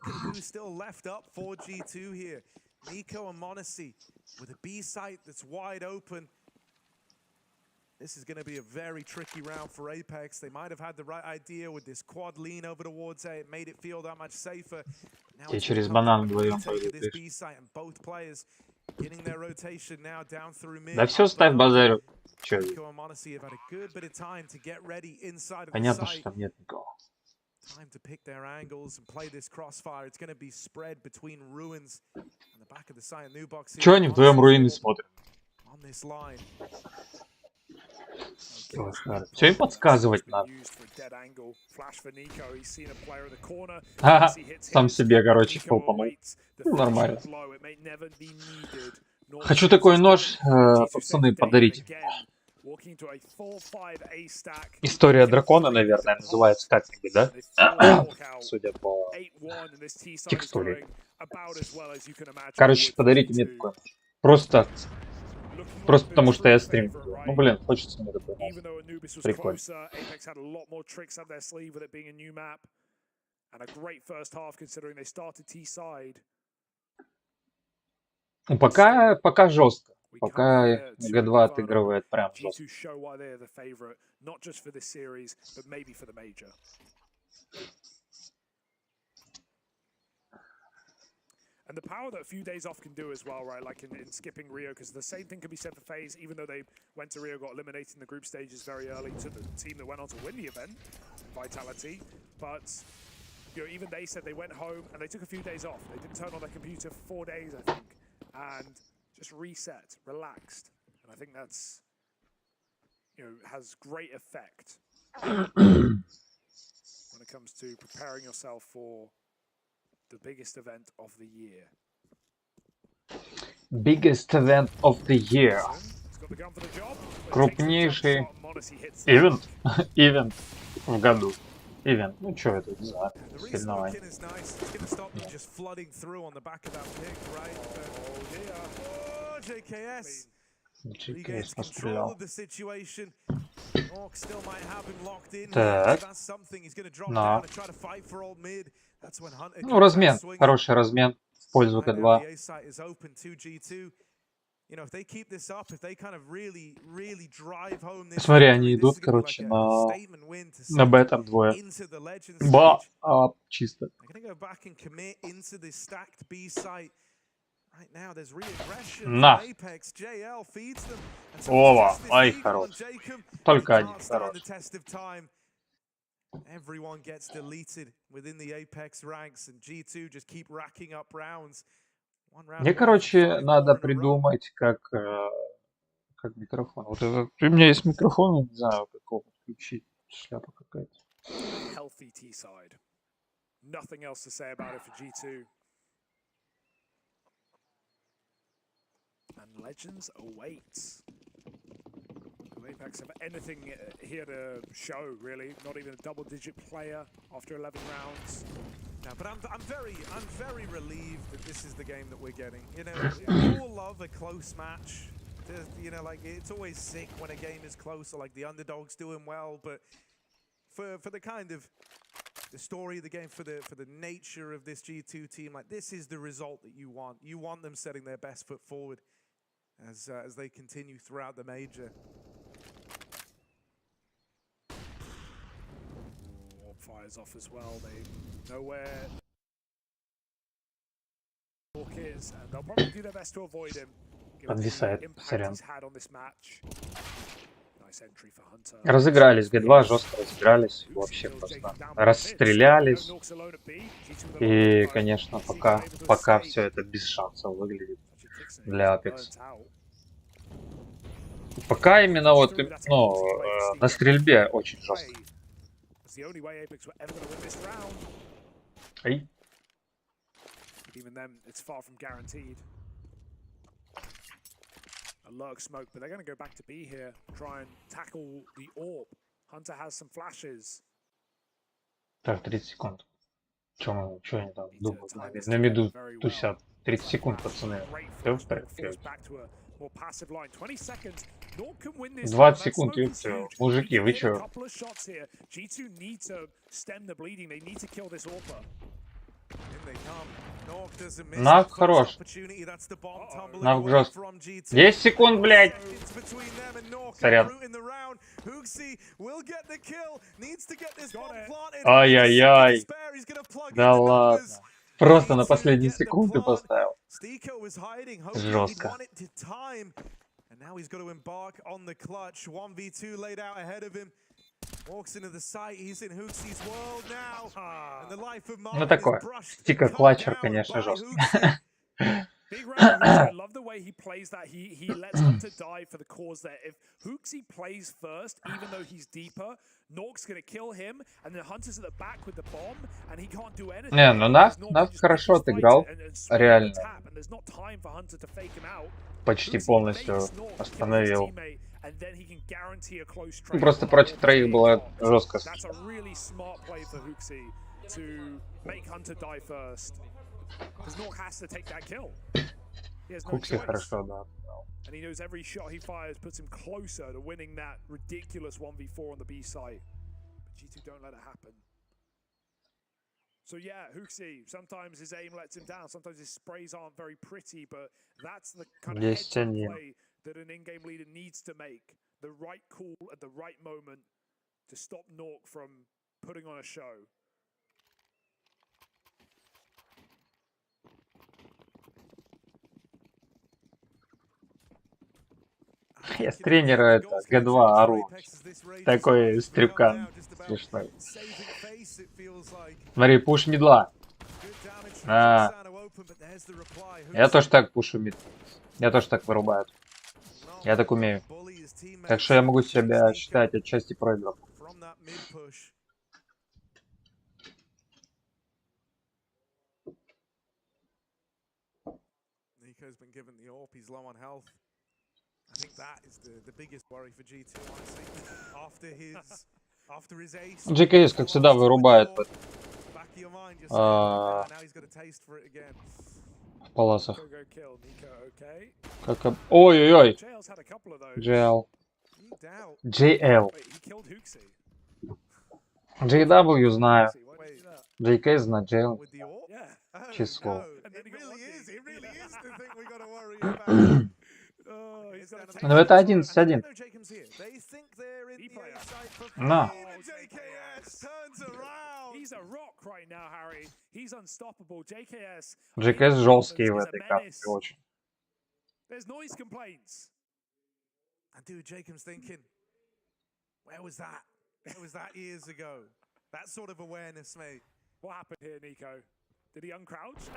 This is going to be a very tricky round for Apex. They might have had the right idea with this quad lean over towards A. It made it feel that much safer. Now Тебе it's через gonna come банан down to the вдвоем retake of this пойдут. B site, and both players getting their rotation now down through mid. Да все, ставь базарю. Че? Nico and Monacy have had a good bit of time to get ready inside of the Понятно, site. что там нет никого. Time to pick their angles and play this crossfire. It's going to be spread between ruins and the back of the site. New box here. Че они вдвоем руины смотрят? On this line. Все им подсказывать надо. Ага, сам себе, короче, толпанул. Ну, нормально. Хочу такой нож, пацаны, подарить. История дракона, наверное, называется как-нибудь, да? Судя по текстуре. Короче, подарите мне такой нож. Просто потому что я стримлю. Ну, блин, хочется мне такой нож. Прикольно. Ну, пока жестко. Пока G2 отыгрывает прям жестко. And the power that a few days off can do as well, right? Like in skipping Rio, because the same thing can be said for FaZe, even though they went to Rio, got eliminated in the group stages very early to the team that went on to win the event, Vitality. But you know, even they said they went home and they took a few days off. They didn't turn on their computer for 4 days, I think, and just reset, relaxed. And I think that's, you know, has great effect when it comes to preparing yourself for the biggest event of the year. Biggest event of the year. Крупнейший ивент в году. Ивент. Ну что это за соревнование? JKS пострелял. Так. На. Ну, размен. Хороший размен в пользу К2. Смотри, они идут, короче, на Б там двое. Ба! Чисто. На! Ова! Ай, хорош. Только один хорош. Everyone gets deleted within the Apex ranks, and G2 just keep racking up rounds. Мне, короче, надо придумать, как микрофон. Вот это, у меня есть микрофон, не знаю, как его подключить. Шляпа какая-то. Healthy T-side. Nothing else to say about it for G2. And legends awaits. Apex have anything here to show, really. Not even a double-digit player after 11 rounds. No, but I'm very relieved that this is the game that we're getting. You know, we all love a close match. You know, like it's always sick when a game is close or like the underdog's doing well. But for the kind of the story of the game, for the nature of this G2 team, like this is the result that you want. You want them setting their best foot forward as they continue throughout the major. Fires off as well. They know where Hawk is, and they'll probably do their best to avoid him. Подвисает, сорян. Nice entry for Hunter. Разыгрались, G2 жестко разыгрались, вообще просто расстрелялись. И, конечно, пока все это без шансов выглядит для Apex. Пока именно вот, ну, на стрельбе очень жестко. Эй. Even then, it's far from guaranteed. A lurk smoke, but they're going to go back to B here, try and tackle the orb. Hunter has some flashes. Так, 30 секунд. Чё они там думают? На миду тусят. 30 секунд, пацаны. 20 секунд, и все. Мужики, вы чё? Навк хорош. Навк жестко. 10 секунд, блядь. Сорян. Ай-яй-яй. Да ладно. Просто на последние секунды поставил. Жестко. Ну такое. Стика-клатчер, конечно, жесткий. Big round I love the way he plays that. He lets Hunter die for the cause there. If Hooksy plays first, even though he's deeper, Nork's gonna kill him, and then Hunter's at the back with the bomb, and he can't do anything. Не, ну Навк хорошо отыграл. Реально. Почти полностью остановил. Просто против троих было жестко. Хукси хорошо, да. And he knows every shot he fires puts him closer to winning that ridiculous 1v4 on the B site. But G2 don't let it happen. So yeah, Hooksy, sometimes his aim lets him down, sometimes his sprays aren't very pretty, but that's the kind of head-to play that an in-game leader needs to make. The right call at the right moment to stop Nork from putting on a show. Я с тренера это Г2 ору. Такой стрибкан. Смешной. Смотри, пуш мидла. Я тоже так пушу мид. Я тоже так вырубаю. Я так умею. Так что я могу себя считать отчасти проигром. I think that is the biggest worry for G2, honestly. After his ace. GKS, как всегда, вырубает в паласах. Как... Ой-ой-ой. JL. JL. JW знаю. JKS знает JL. Число. Ну это 11-1. На. JKS жесткий в этой карте очень. Dude, Jacob's thinking, where was that? Where was that years ago? That sort of awareness, mate. What happened here, Nico? Did he uncrouch?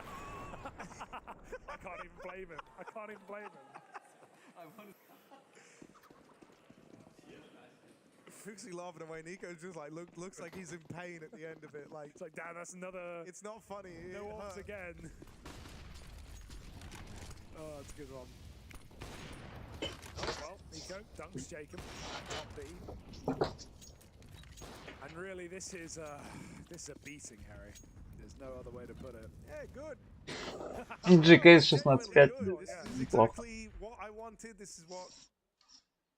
I can't even blame him. I can't even blame him. Fuxi laughing away. Nico's just like looks like he's in pain at the end of it. Like it's like, damn, that's another. It's not funny. No odds again. Oh, that's a good one. Oh, well, Nico dunks Jacob. Top B. And really, this is a beating, Harry. There's no other way to put it. Yeah, good. GKS 16-5. Exactly what I wanted. This is what,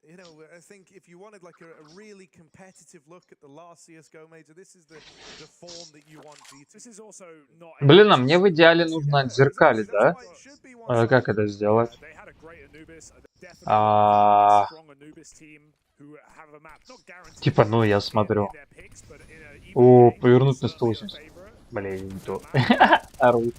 you know, I think if you wanted like a really competitive look at the last CSGO major, this is the form that you want. This is also not. Блин, а мне в идеале нужно отзеркалить, да? Как это сделать? Типа, ну я смотрю. О, повернуть на 180. Блин, не то. Ору.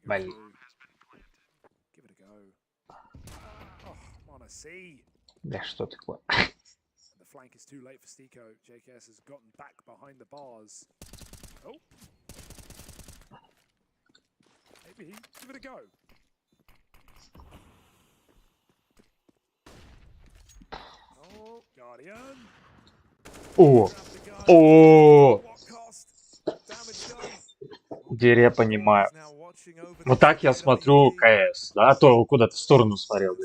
Блин. Да что такое? The flank is too late for Stiko. JKS has gotten back behind the bars. Oh. Maybe. Give it a go. Oh, Guardian. О! О! Теперь я понимаю. Вот так я смотрю КС, да? А то куда-то в сторону смотрел.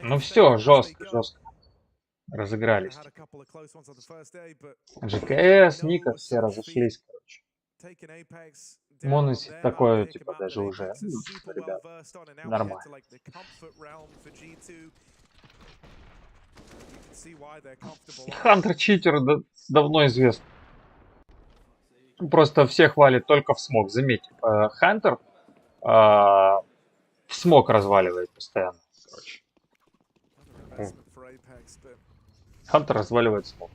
Ну все, жестко, жестко. Разыгрались. GKS, Ника, все разошлись, короче. Монус такое, типа, даже уже, ну, ребят, нормально. Хантер читер давно известен. Просто все хвалят только в смог. Заметьте, Хантер в смог разваливает постоянно. Короче. Хантер разваливает смог.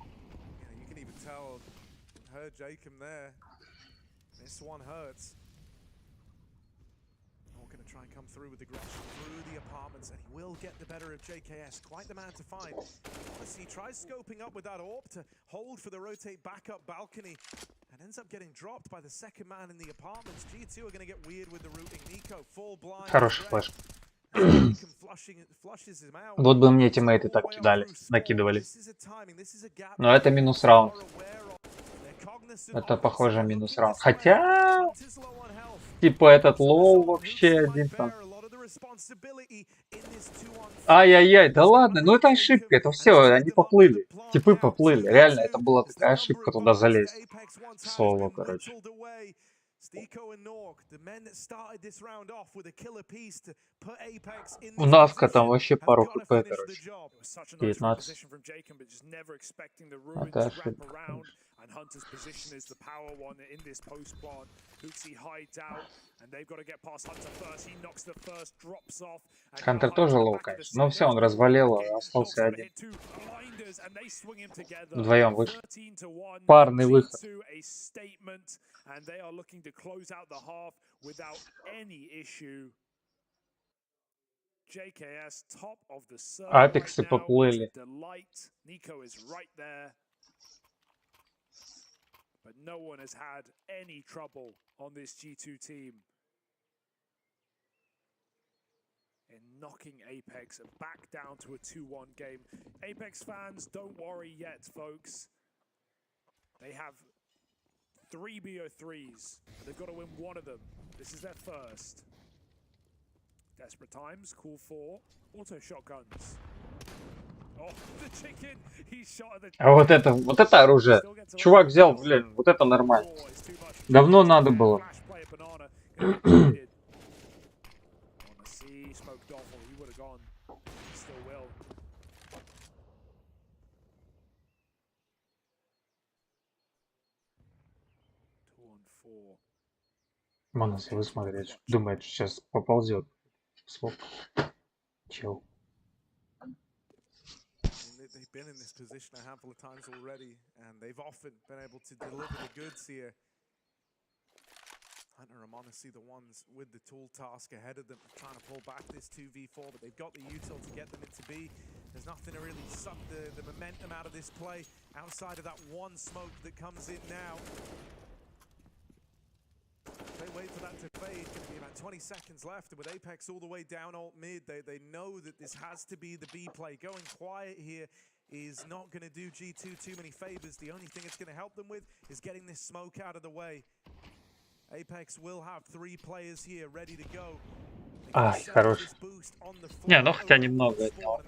Try and come through with aggression through the apartments, and he will get the better of JKS. Quite the man to find. Honestly, he tries scoping up with that AWP to hold for the rotate back up balcony, and ends up getting dropped by the second man in the apartments. G2 are going to get weird with the routing. Nico full blind. Хороший флеш. Вот бы мне тиммейты так кидали, накидывали. Но это минус раунд. Это похоже минус раунд. Хотя... Типа этот лоу вообще один там. Ай-яй-яй, да ладно, ну это ошибка, это все, они поплыли. Типы поплыли, реально, это была такая ошибка туда залезть. Соло, короче. У Навка там вообще пару хп, короче. 19. Это ошибка. And Hunter's position is the power one in this post plant. Hootsie hides out, and they've got to get past Hunter first. He knocks the first, drops off. Хантер тоже лоу, конечно. Но все, он развалил, остался один. Вдвоем вышли. Парный выход. And they are looking to close out the half without any issue. JKS top of the server Апексы поплыли. Nico is right there. But no one has had any trouble on this G2 team in knocking Apex back down to a 2-1 game. Apex fans, don't worry yet, folks. They have 3 BO3s. They've got to win one of them. This is their first. Desperate times, call for auto shotguns. А вот это оружие. Чувак взял, блин, вот это нормально. Давно надо было. Манус, вы смотрите, думает, сейчас поползет. Чел. They've been in this position a handful of times already, and they've often been able to deliver the goods here. Hunter and Mono see the ones with the tool task ahead of them, trying to pull back this 2v4, but they've got the util to get them into B. There's nothing to really suck the momentum out of this play outside of that one smoke that comes in now. They wait for that to fade. Going to be about 20 seconds left. And with Apex all the way down alt mid, they know that this has to be the B play. Going quiet here is not going to do G2 too many favors. The only thing it's going to help them with is getting this smoke out of the way. Apex will have 3 players here ready to go. Ай, хорош. Не, ну хотя немного от него.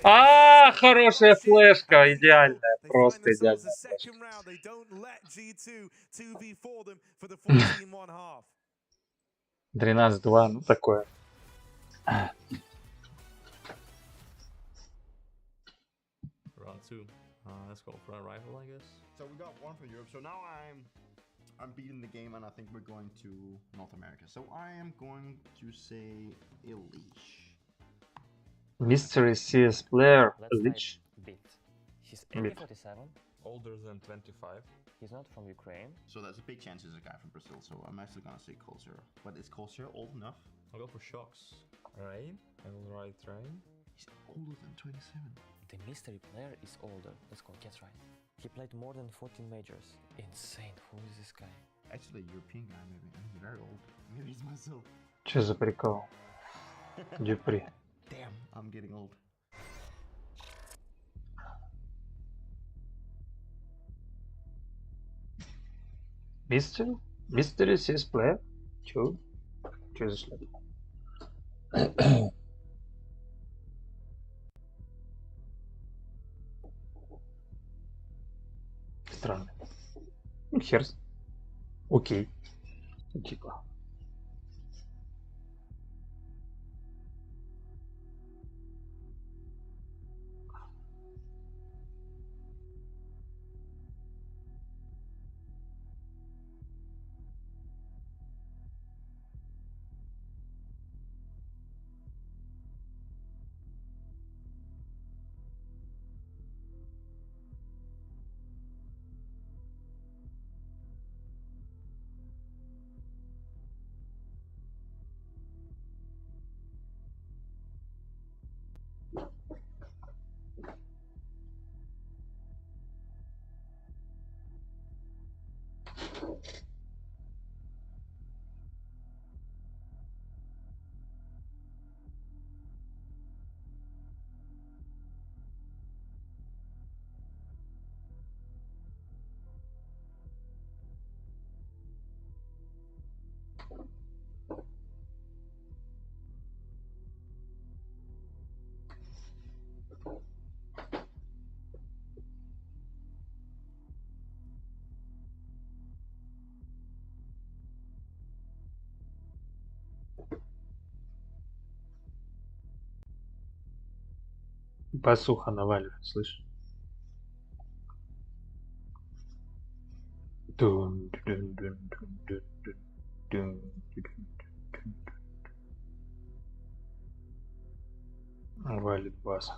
Хорошая флешка, идеальная, просто идеальная флешка. 13-2, ну такое. Round 2. Let's go for a rifle, I guess. So we got one for Europe. So now I'm beating the game, and I think we're going to North America. So I am going to say Elish. Mystery CS player, Elish. He's 47. Older than 25. He's not from Ukraine. So there's a big chance he's a guy from Brazil. So I'm actually gonna say Colser. But is Colser old enough? I'll go for shocks. Rain? I will write Rain. He's older than 27. The mystery player is older. Let's go, guess right. He played more than 14 majors. Insane. Who is this guy? Actually, a European guy, maybe. And he's very old. Maybe he's myself. Че за прикол? Дюпри. Damn, I'm getting old. Mystery? Mystery CS player? Чё? Чё за шлеп? Странно. Ну, хер. Окей. Типа. Посуха наваливает, слышь? Валит бас.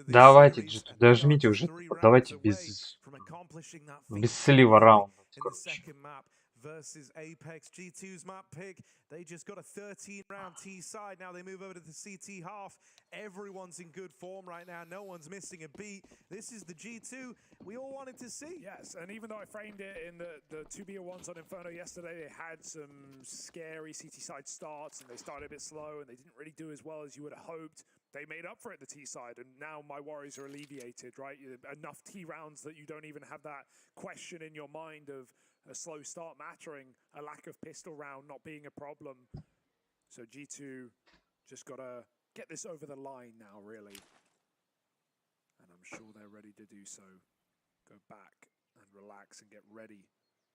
Давайте, G2, дожмите уже, давайте без слива раунда. Versus Apex. G2's map pick. They just got a 13-round T side. Now they move over to the CT half. Everyone's in good form right now. No one's missing a beat. This is the G2 we all wanted to see. Yes, and even though I framed it in the 2v1s on Inferno yesterday, they had some scary CT side starts and they started a bit slow and they didn't really do as well as you would have hoped. They made up for it the T side, and now my worries are alleviated, right? Enough T rounds that you don't even have that question in your mind of a slow start mattering, a lack of pistol round not being a problem. So G2 just gotta get this over the line now, really. And I'm sure they're ready to do so. Go back and relax and get ready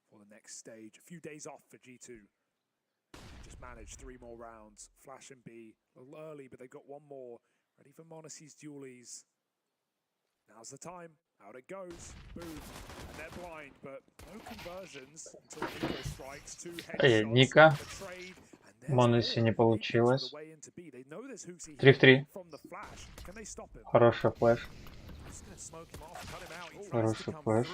for the next stage. A few days off for G2. Just managed 3 more rounds. Flash and B, a little early, but they got 1 more. Ready for Monacy's dualies. Now's the time. Out it goes. Boom. And they're blind, but no conversions until Nico strikes 2 headshots. Ника. Монаси не получилось. 3 в 3. Хороший флеш. Хороший флеш.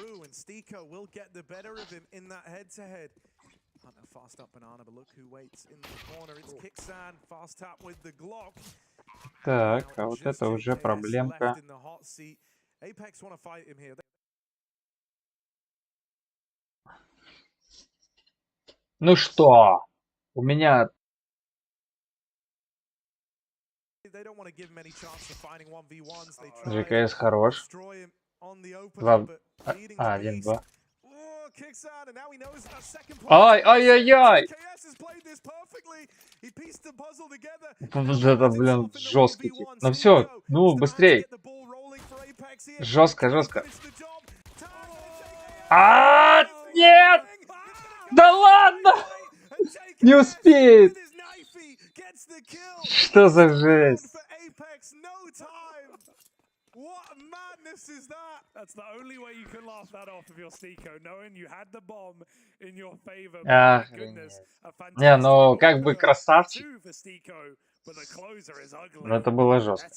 Fast up banana, but look who waits in the corner. It's Kixan, fast tap with the Glock. Так, а вот это уже проблемка. Apex want to fight him here. Ну что? У меня... ЖКС хорош. 1-2. Ай-ай-ай-ай! Вот это, блин, жесткий тип. Ну все, ну быстрей. Жестко, жестко. А, нет! Да ладно! Не успеет! Что за жесть? What madness is that? That's the only way you can laugh that off of your Stico, knowing you had the bomb in your favor. Не, ну как бы красавчик. Но это было жестко.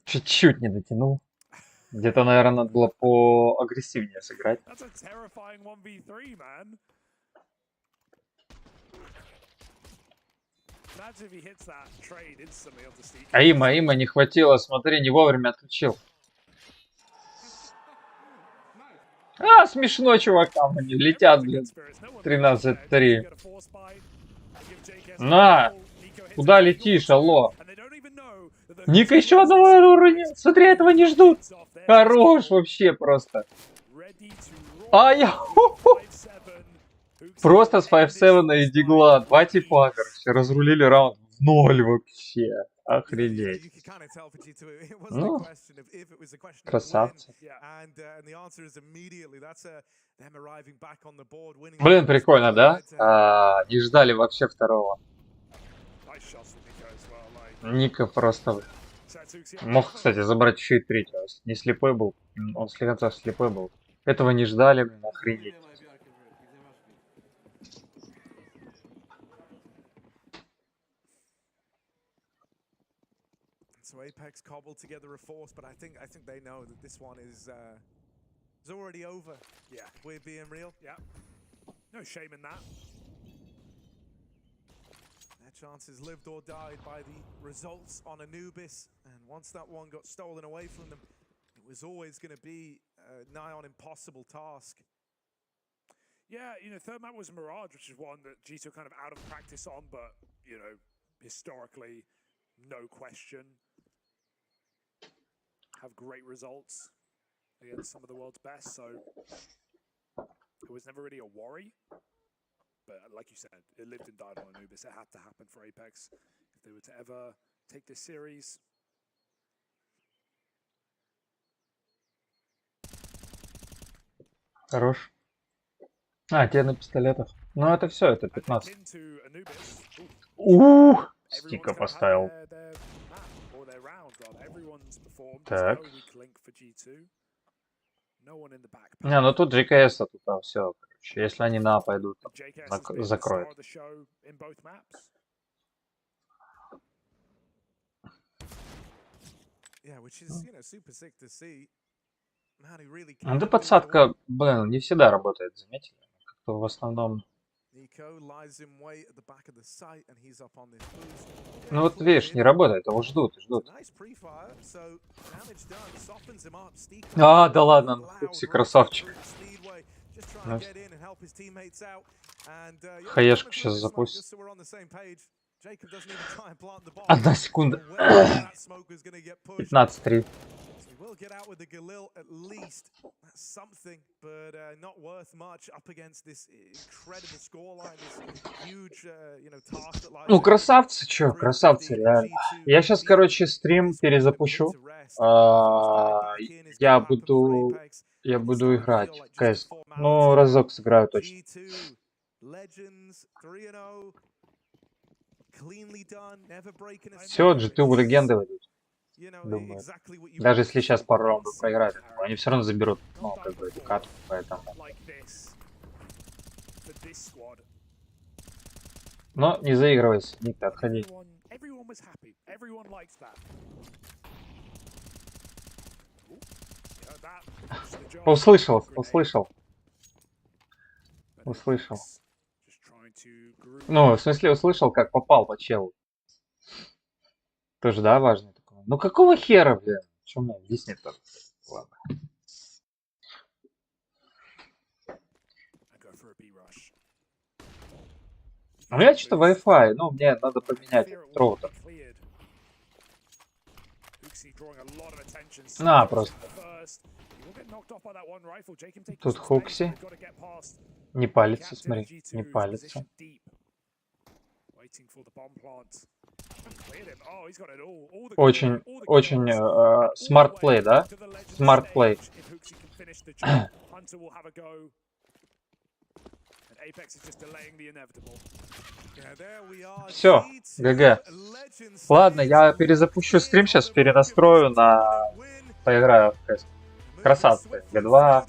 Чуть-чуть не дотянул. Где-то, наверное, надо было поагрессивнее сыграть. А има не хватило, смотри, не вовремя отключил. А, смешно, чувак, там они летят, блин. 13-3. На! Куда летишь, алло? Ника еще одного уровня. Смотри, этого не ждут. Хорош вообще просто. А я... Просто с 5-7 и дигла. Два типа, короче, разрулили раунд в 0 вообще. Охренеть. Ну, красавцы. Блин, прикольно, да? Не ждали вообще второго. Ника просто... Мог, кстати, забрать еще и третьего. Не слепой был. Он с конца слепой был. Этого не ждали, блин, охренеть. So Apex cobbled together a force, but I think they know that this one is already over. Yeah, we're being real. Yeah, no shame in that. Their chances lived or died by the results on Anubis, and once that one got stolen away from them, it was always going to be a nigh on impossible task. Yeah, you know, third map was Mirage, which is one that G2 kind of out of practice on, but you know, historically, no question. Have great results against some of the world's best, so it was never really a worry. But like you said, it lived and died on Anubis. It had to happen for Apex if they were to ever take this series. Хорош. А, те на пистолетах. Ну это все, это 15. Стика поставил. Так. Не, ну тут GKS -а тут все, короче. Если они на пойдут, закроют. Ну да подсадка, блин, не всегда работает, заметили? Как-то в основном... Ну вот видишь, не работает, его ждут, ждут. А, да ладно, Фукси красавчик. Хаешку сейчас запустит. 1 секунда. 15-3. Will get out with the Galil at least. That's something, but not worth much up against this incredible scoreline, this huge, you know, task that lies. Ну, красавцы, чё, красавцы, реально. Я сейчас, короче, стрим перезапущу. Я буду играть в CS. Ну, разок сыграю точно. Все, G2 в легенды войдут. Думаю. Даже если сейчас пару раундов проиграют, они все равно заберут, ну, как бы, катку, поэтому... Но не заигрывайся, Ник, отходи. Услышал. Ну, в смысле, услышал, как попал по челу. Тоже, да, важно. Ну какого хера, блин? Что мне объяснить-то? Ладно. У меня что-то Wi-Fi, ну мне надо поменять этот роутер. На, просто. Тут Хукси. Не палится, смотри, не палится. Очень смарт плей, да? Смарт плей. Все, ГГ. Ладно, я перезапущу стрим сейчас, перенастрою на... Поиграю в КС. Красавцы, Г2.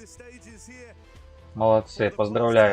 Молодцы, поздравляю.